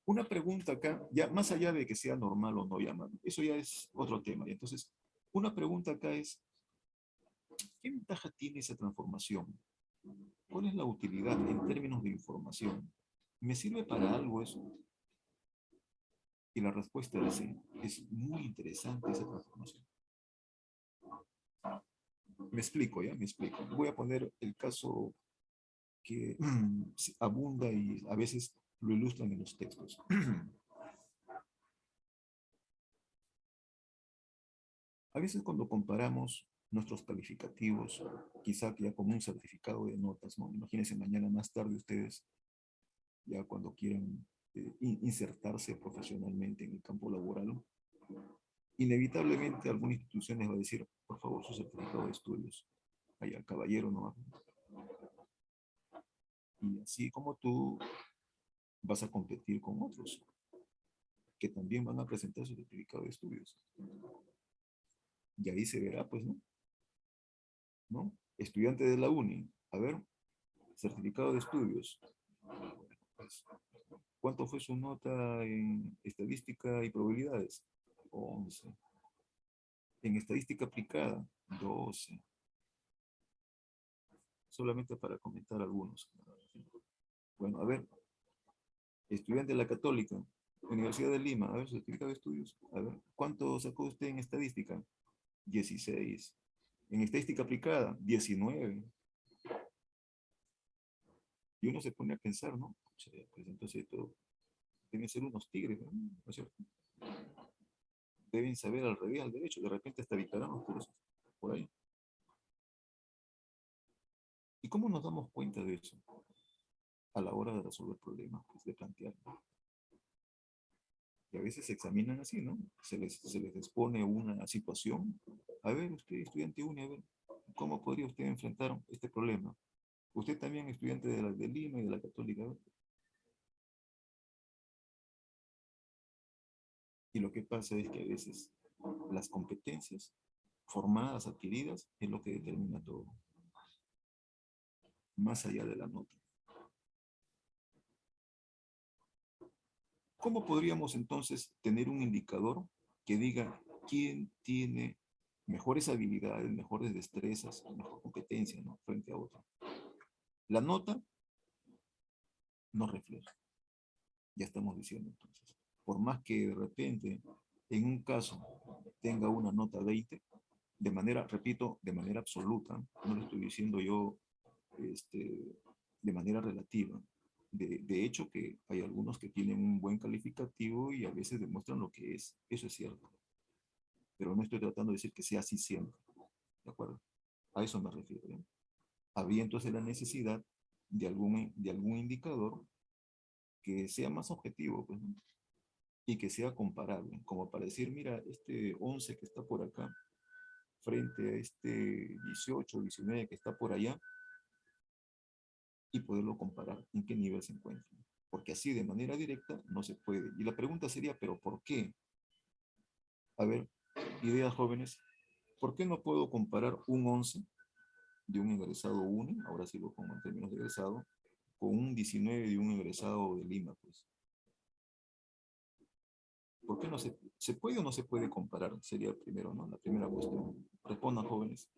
Una pregunta acá, ya más allá de que sea normal o no, eso ya es otro tema. Entonces, una pregunta acá es, ¿qué ventaja tiene esa transformación? ¿Cuál es la utilidad en términos de información? ¿Me sirve para algo eso? Y la respuesta es sí. Es muy interesante esa transformación. Me explico, ¿ya? Me explico. Voy a poner el caso que abunda y a veces lo ilustran en los textos. A veces cuando comparamos nuestros calificativos, quizá ya como un certificado de notas, ¿no? Imagínense mañana más tarde ustedes, ya cuando quieran insertarse profesionalmente en el campo laboral, inevitablemente algunas instituciones va a decir, por favor, su certificado de estudios. Vaya, caballero, no. Y así como tú vas a competir con otros que también van a presentar su certificado de estudios. Y ahí se verá, pues, ¿no? Estudiante de la uni, a ver, certificado de estudios. Pues, ¿cuánto fue su nota en estadística y probabilidades? 11. En estadística aplicada, 12. Solamente para comentar algunos. Bueno, a ver, estudiante de la Católica, Universidad de Lima, a ver, certificado de estudios. A ver, ¿cuánto sacó usted en estadística? 16. En estadística aplicada, 19. Y uno se pone a pensar, ¿no? Pues entonces todo, deben ser unos tigres, ¿no? ¿No es cierto? Deben saber al revés, al derecho, de repente hasta dictarán los cursos, por ahí. ¿Y cómo nos damos cuenta de eso? A la hora de resolver problemas, pues, de plantear. Y a veces se examinan así, ¿no? Se les expone una situación. A ver, usted, estudiante uni, a ver, ¿cómo podría usted enfrentar este problema? Usted también estudiante de Lima y de la Católica, a ver. Y lo que pasa es que a veces las competencias formadas, adquiridas, es lo que determina todo. Más allá de la nota. ¿Cómo podríamos entonces tener un indicador que diga quién tiene mejores habilidades, mejores destrezas, mejor competencia, ¿no? Frente a otro? La nota no refleja. Ya estamos diciendo entonces. Por más que de repente, en un caso, tenga una nota 20, de manera, repito, de manera absoluta, no lo estoy diciendo yo de manera relativa. De hecho, que hay algunos que tienen un buen calificativo y a veces demuestran lo que es. Eso es cierto. Pero no estoy tratando de decir que sea así siempre. ¿De acuerdo? A eso me refiero. ¿Eh? Habría entonces la necesidad de algún indicador que sea más objetivo, pues, ¿no? Y que sea comparable, como para decir, mira, este 11 que está por acá, frente a este 18, 19 que está por allá, y poderlo comparar en qué nivel se encuentra. Porque así de manera directa no se puede. Y la pregunta sería, ¿pero por qué? A ver, ideas jóvenes, ¿por qué no puedo comparar un 11 de un egresado UNI, ahora sí lo pongo en términos de egresado, con un 19 de un egresado de Lima, pues? ¿Por qué no se puede o no se puede comparar? Sería primero, ¿no? La primera cuestión. Respondan, jóvenes.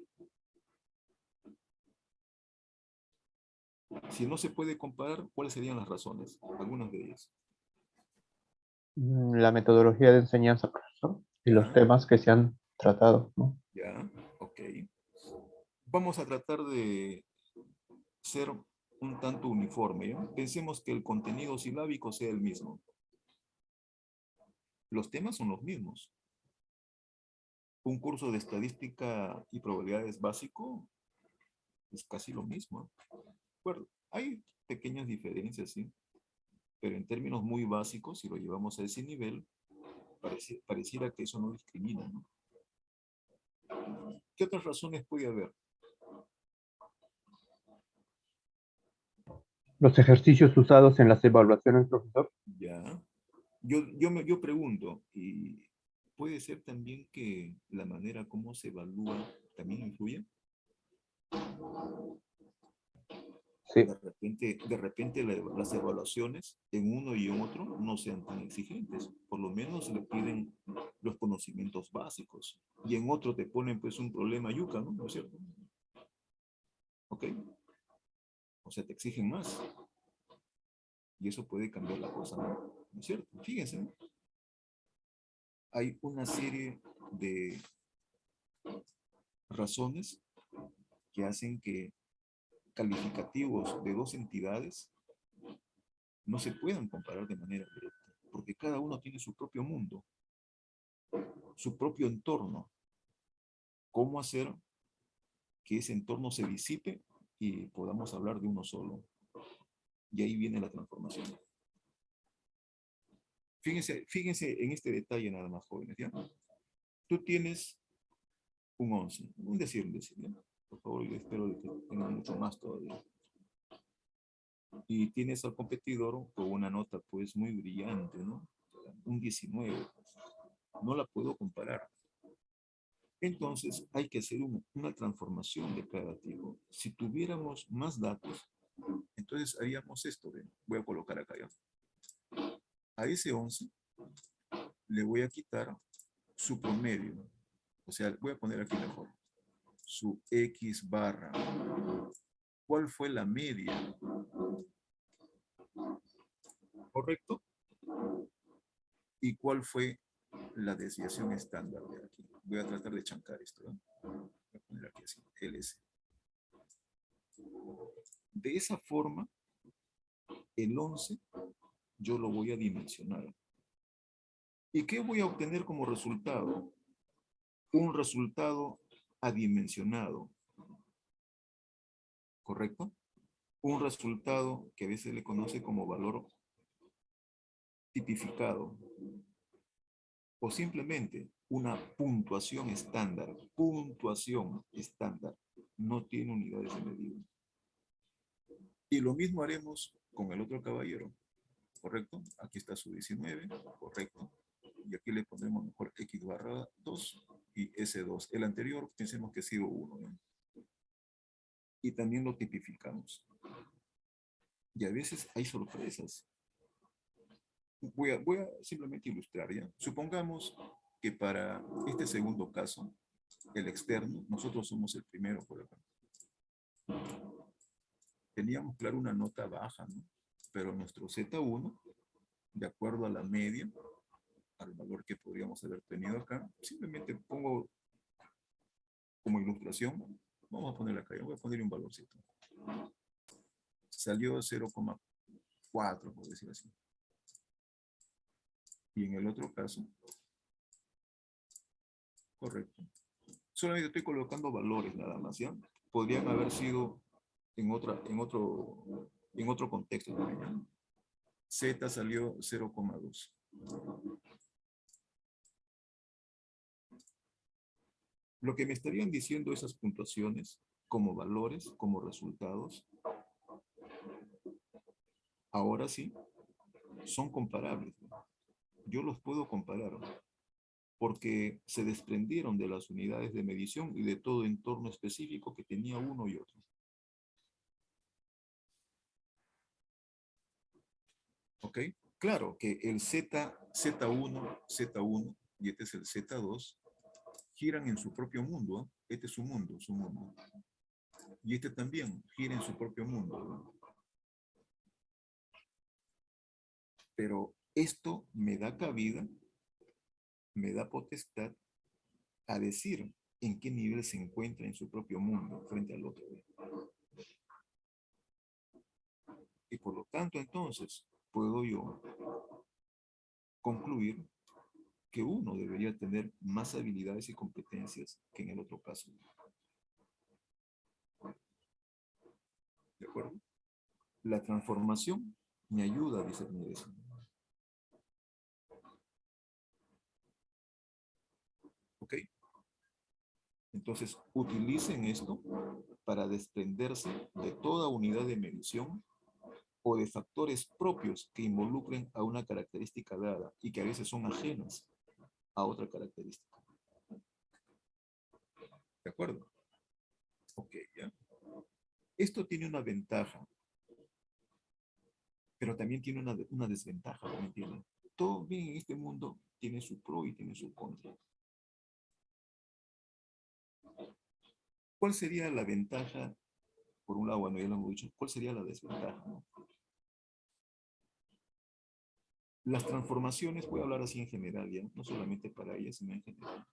Si no se puede comparar, ¿cuáles serían las razones? Algunas de ellas. La metodología de enseñanza, profesor, y los Ya, temas que se han tratado, ¿no? ya, ok. Vamos a tratar de ser un tanto uniforme, ¿ya? Pensemos que el contenido silábico sea el mismo. Los temas son los mismos. Un curso de estadística y probabilidades básico es casi lo mismo. Bueno, hay pequeñas diferencias, sí, pero en términos muy básicos, si lo llevamos a ese nivel, pareciera que eso no discrimina, ¿no? ¿Qué otras razones puede haber? Los ejercicios usados en las evaluaciones, profesor. Ya. Yo pregunto, ¿y puede ser también que la manera como se evalúa también influye? Sí, De repente las evaluaciones en uno y en otro no sean tan exigentes. Por lo menos le piden los conocimientos básicos. Y en otro te ponen pues un problema yuca, ¿no? ¿No es cierto? ¿Ok? O sea, te exigen más. Y eso puede cambiar la cosa, ¿no? ¿No es cierto? Fíjense, ¿no? Hay una serie de razones que hacen que calificativos de dos entidades no se puedan comparar de manera directa, porque cada uno tiene su propio mundo, su propio entorno. ¿Cómo hacer que ese entorno se disipe y podamos hablar de uno solo? Y ahí viene la transformación. Fíjense en este detalle nada más, jóvenes, ¿ya? Tú tienes un 11, un decir, ¿ya? Por favor, yo espero que tengan mucho más todavía. Y tienes al competidor con una nota pues muy brillante, ¿no? Un 19, pues. No la puedo comparar. Entonces hay que hacer una transformación de cada tipo. Si tuviéramos más datos, entonces haríamos esto. ¿Ven? Voy a colocar acá ya. A ese 11 le voy a quitar su promedio. O sea, voy a poner aquí mejor. Su X barra. ¿Cuál fue la media? ¿Correcto? ¿Y cuál fue la desviación estándar de aquí? Voy a tratar de chancar esto. ¿No? Voy a poner aquí así, LS. De esa forma, el 11 yo lo voy a dimensionar. ¿Y qué voy a obtener como resultado? Un resultado adimensionado. ¿Correcto? Un resultado que a veces le conoce como valor tipificado. O simplemente una puntuación estándar. Puntuación estándar. No tiene unidades de medida. Y lo mismo haremos con el otro caballero. ¿Correcto? Aquí está su 19. Correcto. Y aquí le pondremos mejor X barra 2 y S2. El anterior pensemos que ha sido 1. ¿no? Y también lo tipificamos. Y a veces hay sorpresas. Voy a simplemente ilustrar, ¿ya? Supongamos que para este segundo caso, el externo, nosotros somos el primero por acá. Teníamos, claro, una nota baja, ¿no? Pero nuestro Z1, de acuerdo a la media, al valor que podríamos haber tenido acá, simplemente pongo como ilustración, vamos a poner acá, yo voy a poner un valorcito. Salió 0,4, por decir así. Y en el otro caso, correcto. Solamente estoy colocando valores nada más, ¿ya? Podrían haber sido en otro contexto también, ¿ya? Z salió 0,2. Lo que me estarían diciendo esas puntuaciones como valores, como resultados, ahora sí, son comparables. Yo los puedo comparar porque se desprendieron de las unidades de medición y de todo entorno específico que tenía uno y otro. ¿Ok? Claro que el Z1 y este es el Z2 giran en su propio mundo. ¿eh? Este es su mundo, su mundo. Y este también gira en su propio mundo. ¿no? Pero esto me da cabida, me da potestad a decir en qué nivel se encuentra en su propio mundo frente al otro. Y por lo tanto, entonces, puedo yo concluir que uno debería tener más habilidades y competencias que en el otro caso. ¿De acuerdo? La transformación me ayuda a discernir eso. ¿Ok? Entonces, utilicen esto para desprenderse de toda unidad de medición o de factores propios que involucren a una característica dada y que a veces son ajenas a otra característica. ¿De acuerdo? Ok, ya. Esto tiene una ventaja, pero también tiene una desventaja, ¿me entienden? Todo bien en este mundo tiene su pro y tiene su contra. ¿Cuál sería la ventaja? Por un lado, bueno, ya lo hemos dicho, ¿cuál sería la desventaja? ¿No? Las transformaciones, voy a hablar así en general, ya, no solamente para ellas, sino en general.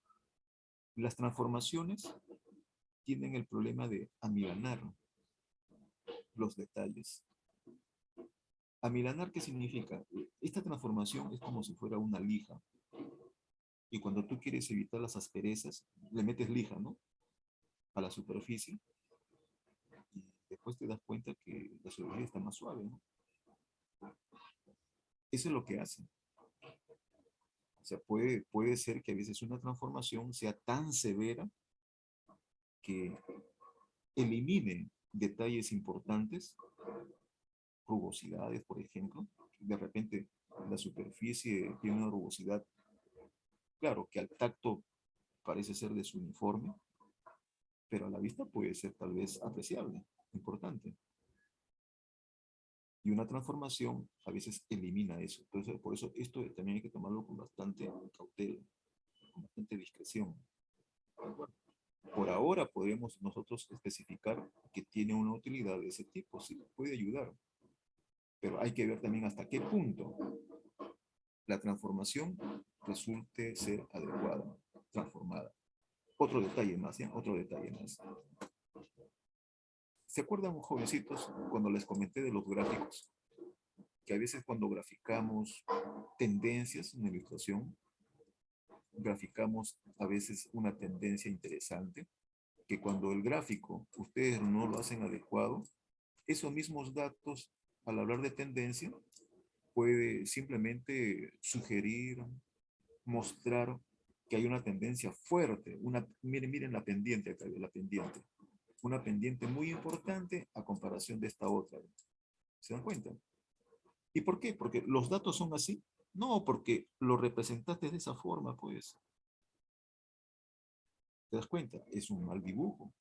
Las transformaciones tienen el problema de amilanar los detalles. Amilanar, ¿qué significa? Esta transformación es como si fuera una lija. Y cuando tú quieres evitar las asperezas, le metes lija, ¿no? A la superficie. Y después te das cuenta que la superficie está más suave, ¿no? Eso es lo que hace. O sea, puede ser que a veces una transformación sea tan severa que elimine detalles importantes, rugosidades, por ejemplo. De repente la superficie tiene una rugosidad, claro, que al tacto parece ser desuniforme, pero a la vista puede ser tal vez apreciable, importante. Y una transformación a veces elimina eso. Entonces, por eso esto también hay que tomarlo con bastante cautela, con bastante discreción. Bueno, por ahora podríamos nosotros especificar que tiene una utilidad de ese tipo, sí, puede ayudar. Pero hay que ver también hasta qué punto la transformación resulte ser adecuada, transformada. Otro detalle más, ¿ya? Otro detalle más. ¿Se acuerdan, jovencitos, cuando les comenté de los gráficos? Que a veces cuando graficamos tendencias en la ilustración, graficamos a veces una tendencia interesante, que cuando el gráfico ustedes no lo hacen adecuado, esos mismos datos, al hablar de tendencia, puede simplemente sugerir, mostrar que hay una tendencia fuerte. Miren la pendiente acá, la pendiente. Una pendiente muy importante a comparación de esta otra. ¿Se dan cuenta? ¿Y por qué? Porque los datos son así. No, porque lo representaste de esa forma, pues. ¿Te das cuenta? Es un mal dibujo.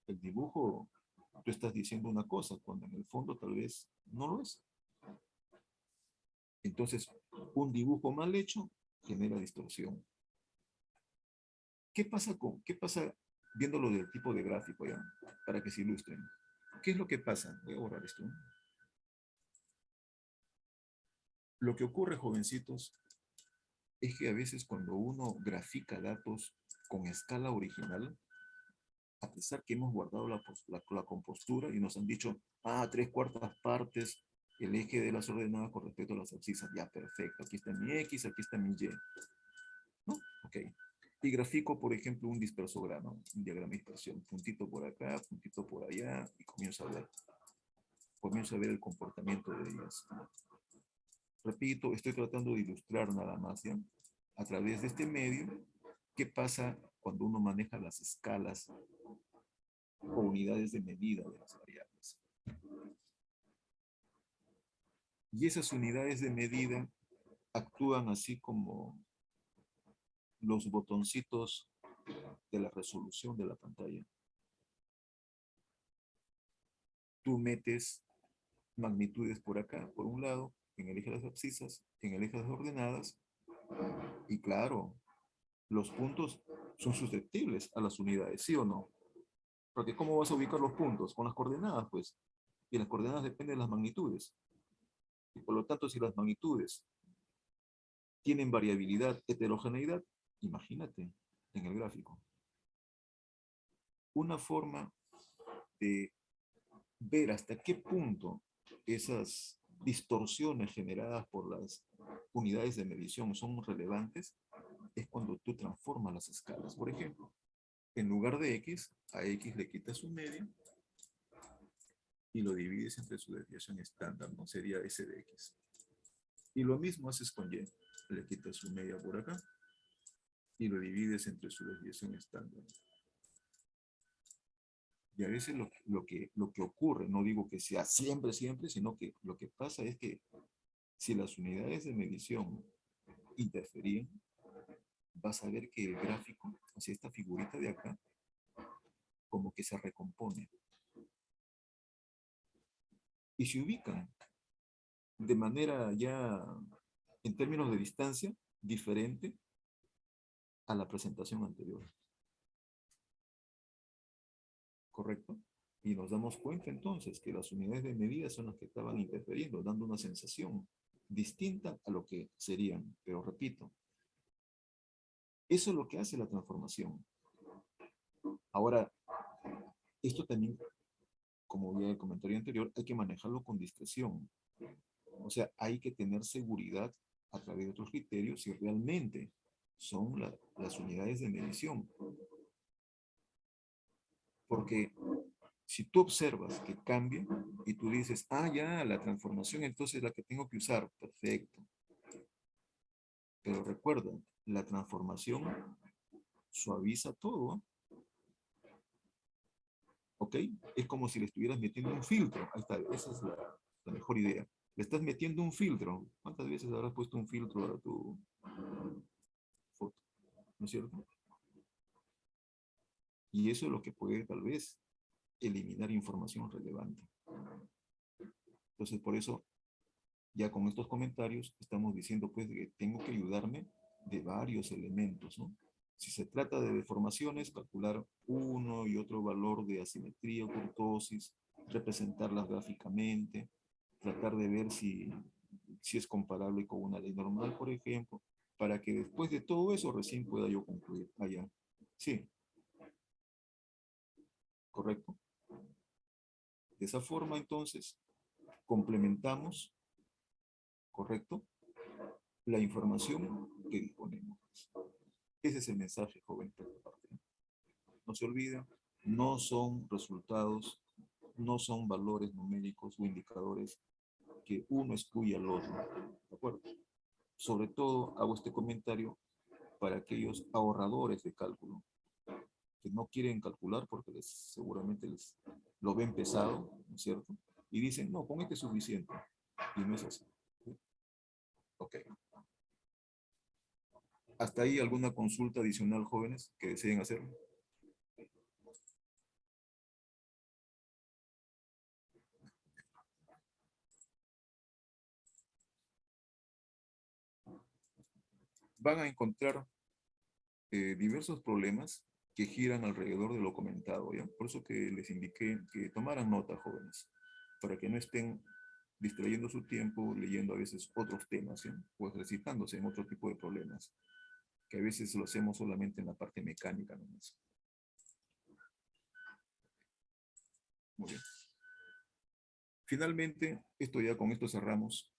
El dibujo, tú estás diciendo una cosa, cuando en el fondo tal vez no lo es. Entonces, un dibujo mal hecho genera distorsión. ¿Qué pasa viéndolo del tipo de gráfico ya? Para que se ilustren. ¿Qué es lo que pasa? Voy a borrar esto. Lo que ocurre, jovencitos, es que a veces cuando uno grafica datos con escala original, a pesar que hemos guardado la compostura y nos han dicho, 3/4 partes, el eje de las ordenadas con respecto a las abscisas, ya perfecto, aquí está mi X, aquí está mi Y. ¿No? Ok. Y grafico, por ejemplo, un dispersograma, un diagrama de dispersión, puntito por acá, puntito por allá, y comienzo a ver el comportamiento de ellas. Repito, estoy tratando de ilustrar nada más, ¿ya? A través de este medio, ¿qué pasa cuando uno maneja las escalas o unidades de medida de las variables? Y esas unidades de medida actúan así como los botoncitos de la resolución de la pantalla. Tú metes magnitudes por acá, por un lado, en el eje de las abscisas, en el eje de las ordenadas, y claro, los puntos son susceptibles a las unidades, ¿sí o no? Porque ¿cómo vas a ubicar los puntos? Con las coordenadas, pues. Y las coordenadas dependen de las magnitudes. Y por lo tanto, si las magnitudes tienen variabilidad, heterogeneidad, imagínate en el gráfico. Una forma de ver hasta qué punto esas distorsiones generadas por las unidades de medición son relevantes es cuando tú transformas las escalas. Por ejemplo, en lugar de X, a X le quitas un medio y lo divides entre su desviación estándar, ¿no? Sería S de X. Y lo mismo haces con Y. Le quitas su media por acá y lo divides entre su desviación estándar. Y a veces lo que ocurre, no digo que sea siempre, sino que lo que pasa es que si las unidades de medición interferían, vas a ver que el gráfico, o sea, esta figurita de acá, como que se recompone. Y se ubican de manera ya, en términos de distancia, diferente a la presentación anterior. ¿Correcto? Y nos damos cuenta entonces que las unidades de medida son las que estaban interfiriendo, dando una sensación distinta a lo que serían. Pero repito, eso es lo que hace la transformación. Ahora, esto también, como vi en el comentario anterior, hay que manejarlo con discreción. O sea, hay que tener seguridad a través de otros criterios si realmente son las unidades de medición. Porque si tú observas que cambia y tú dices, ya, la transformación entonces es la que tengo que usar, perfecto. Pero recuerda, la transformación suaviza todo. ¿Ok? Es como si le estuvieras metiendo un filtro. Ahí está, esa es la mejor idea. Le estás metiendo un filtro. ¿Cuántas veces habrás puesto un filtro a tu foto? ¿No es cierto? Y eso es lo que puede, tal vez, eliminar información relevante. Entonces, por eso, ya con estos comentarios, estamos diciendo, pues, que tengo que ayudarme de varios elementos, ¿no? Si se trata de deformaciones, calcular uno y otro valor de asimetría o kurtosis, representarlas gráficamente, tratar de ver si es comparable con una ley normal, por ejemplo, para que después de todo eso recién pueda yo concluir. Allá. Sí, correcto. De esa forma, entonces, complementamos, correcto, la información que disponemos. Ese es el mensaje, joven, por esta parte. No se olviden, no son resultados, no son valores numéricos o indicadores que uno excluye al otro. ¿De acuerdo? Sobre todo hago este comentario para aquellos ahorradores de cálculo que no quieren calcular porque seguramente les lo ven pesado, ¿no es cierto? Y dicen, no, con este es suficiente. Y no es así. ¿Sí? Ok. ¿Hasta ahí alguna consulta adicional, jóvenes, que deseen hacer? Van a encontrar diversos problemas que giran alrededor de lo comentado, ¿ya? Por eso que les indiqué que tomaran nota, jóvenes, para que no estén distrayendo su tiempo leyendo a veces otros temas, ¿ya? O ejercitándose en otro tipo de problemas, que a veces lo hacemos solamente en la parte mecánica nomás. Muy bien. Finalmente, con esto cerramos.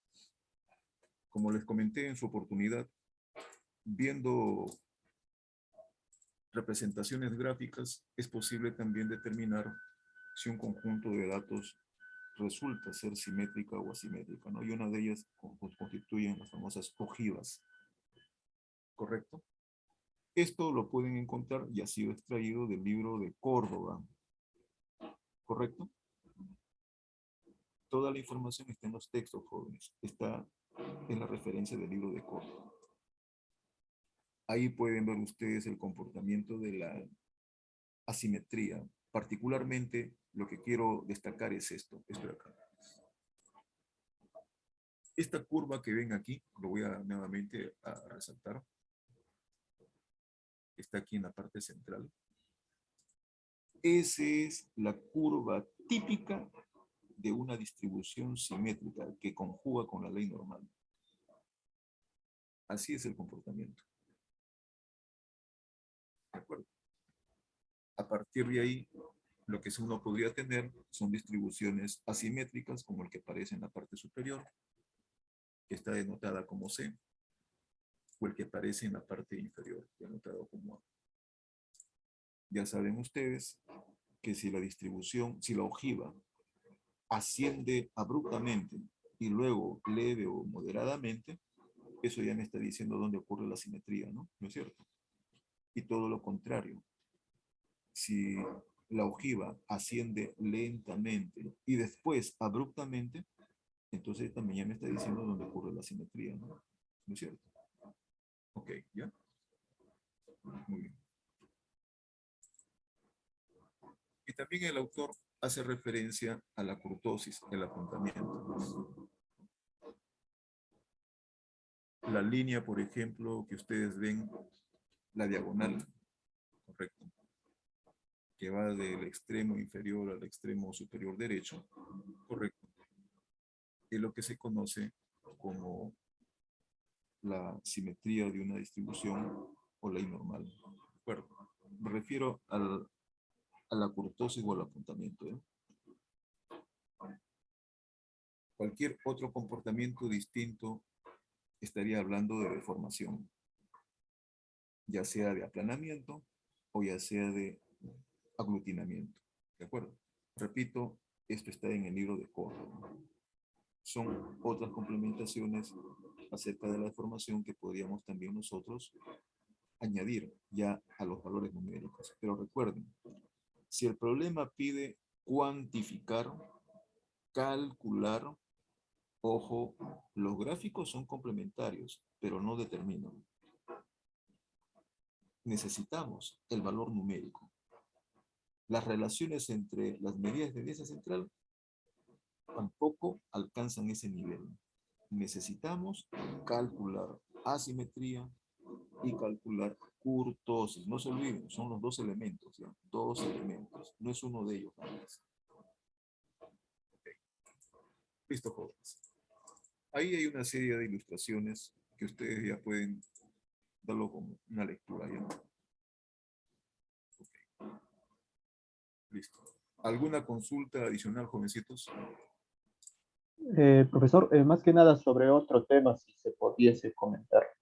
Como les comenté en su oportunidad, viendo representaciones gráficas, es posible también determinar si un conjunto de datos resulta ser simétrica o asimétrica, ¿no? Y una de ellas constituyen las famosas ojivas, ¿correcto? Esto lo pueden encontrar y ha sido extraído del libro de Córdoba, ¿correcto? Toda la información está en los textos, jóvenes. Está en la referencia del libro de Córdoba. Ahí pueden ver ustedes el comportamiento de la asimetría. Particularmente, lo que quiero destacar es esto de acá. Esta curva que ven aquí, lo voy a nuevamente a resaltar. Está aquí en la parte central. Esa es la curva típica de una distribución simétrica que conjuga con la ley normal. Así es el comportamiento. ¿De acuerdo? A partir de ahí, lo que uno podría tener son distribuciones asimétricas, como el que aparece en la parte superior, que está denotada como C, o el que aparece en la parte inferior, denotado como A. Ya saben ustedes que si la distribución, si la ojiva asciende abruptamente y luego leve o moderadamente, eso ya me está diciendo dónde ocurre la simetría, ¿no? ¿No es cierto? Y todo lo contrario. Si la ojiva asciende lentamente y después abruptamente, entonces también ya me está diciendo dónde ocurre la simetría, ¿no? ¿No es cierto? Ok, ¿ya? Muy bien. Y también el autor hace referencia a la kurtosis, el apuntamiento. La línea, por ejemplo, que ustedes ven, la diagonal, correcto, que va del extremo inferior al extremo superior derecho, correcto, es lo que se conoce como la simetría de una distribución o ley normal. ¿De acuerdo? Me refiero a la kurtosis o al apuntamiento, ¿eh? Cualquier otro comportamiento distinto estaría hablando de deformación, ya sea de aplanamiento o ya sea de aglutinamiento. ¿De acuerdo? Repito, esto está en el libro de Córdoba. son otras complementaciones acerca de la deformación que podríamos también nosotros añadir ya a los valores numéricos. Pero recuerden, si el problema pide cuantificar, calcular, ojo, los gráficos son complementarios, pero no determinan. Necesitamos el valor numérico. Las relaciones entre las medidas de deviación central tampoco alcanzan ese nivel. Necesitamos calcular asimetría y calcular kurtosis. No se olviden, son los dos elementos, ¿ya? Dos elementos. No es uno de ellos nada más. Okay. Listo, jóvenes. Ahí hay una serie de ilustraciones que ustedes ya pueden darlo como una lectura, ¿ya? Okay. Listo. ¿Alguna consulta adicional, jovencitos? Profesor, más que nada sobre otro tema, si se pudiese comentar.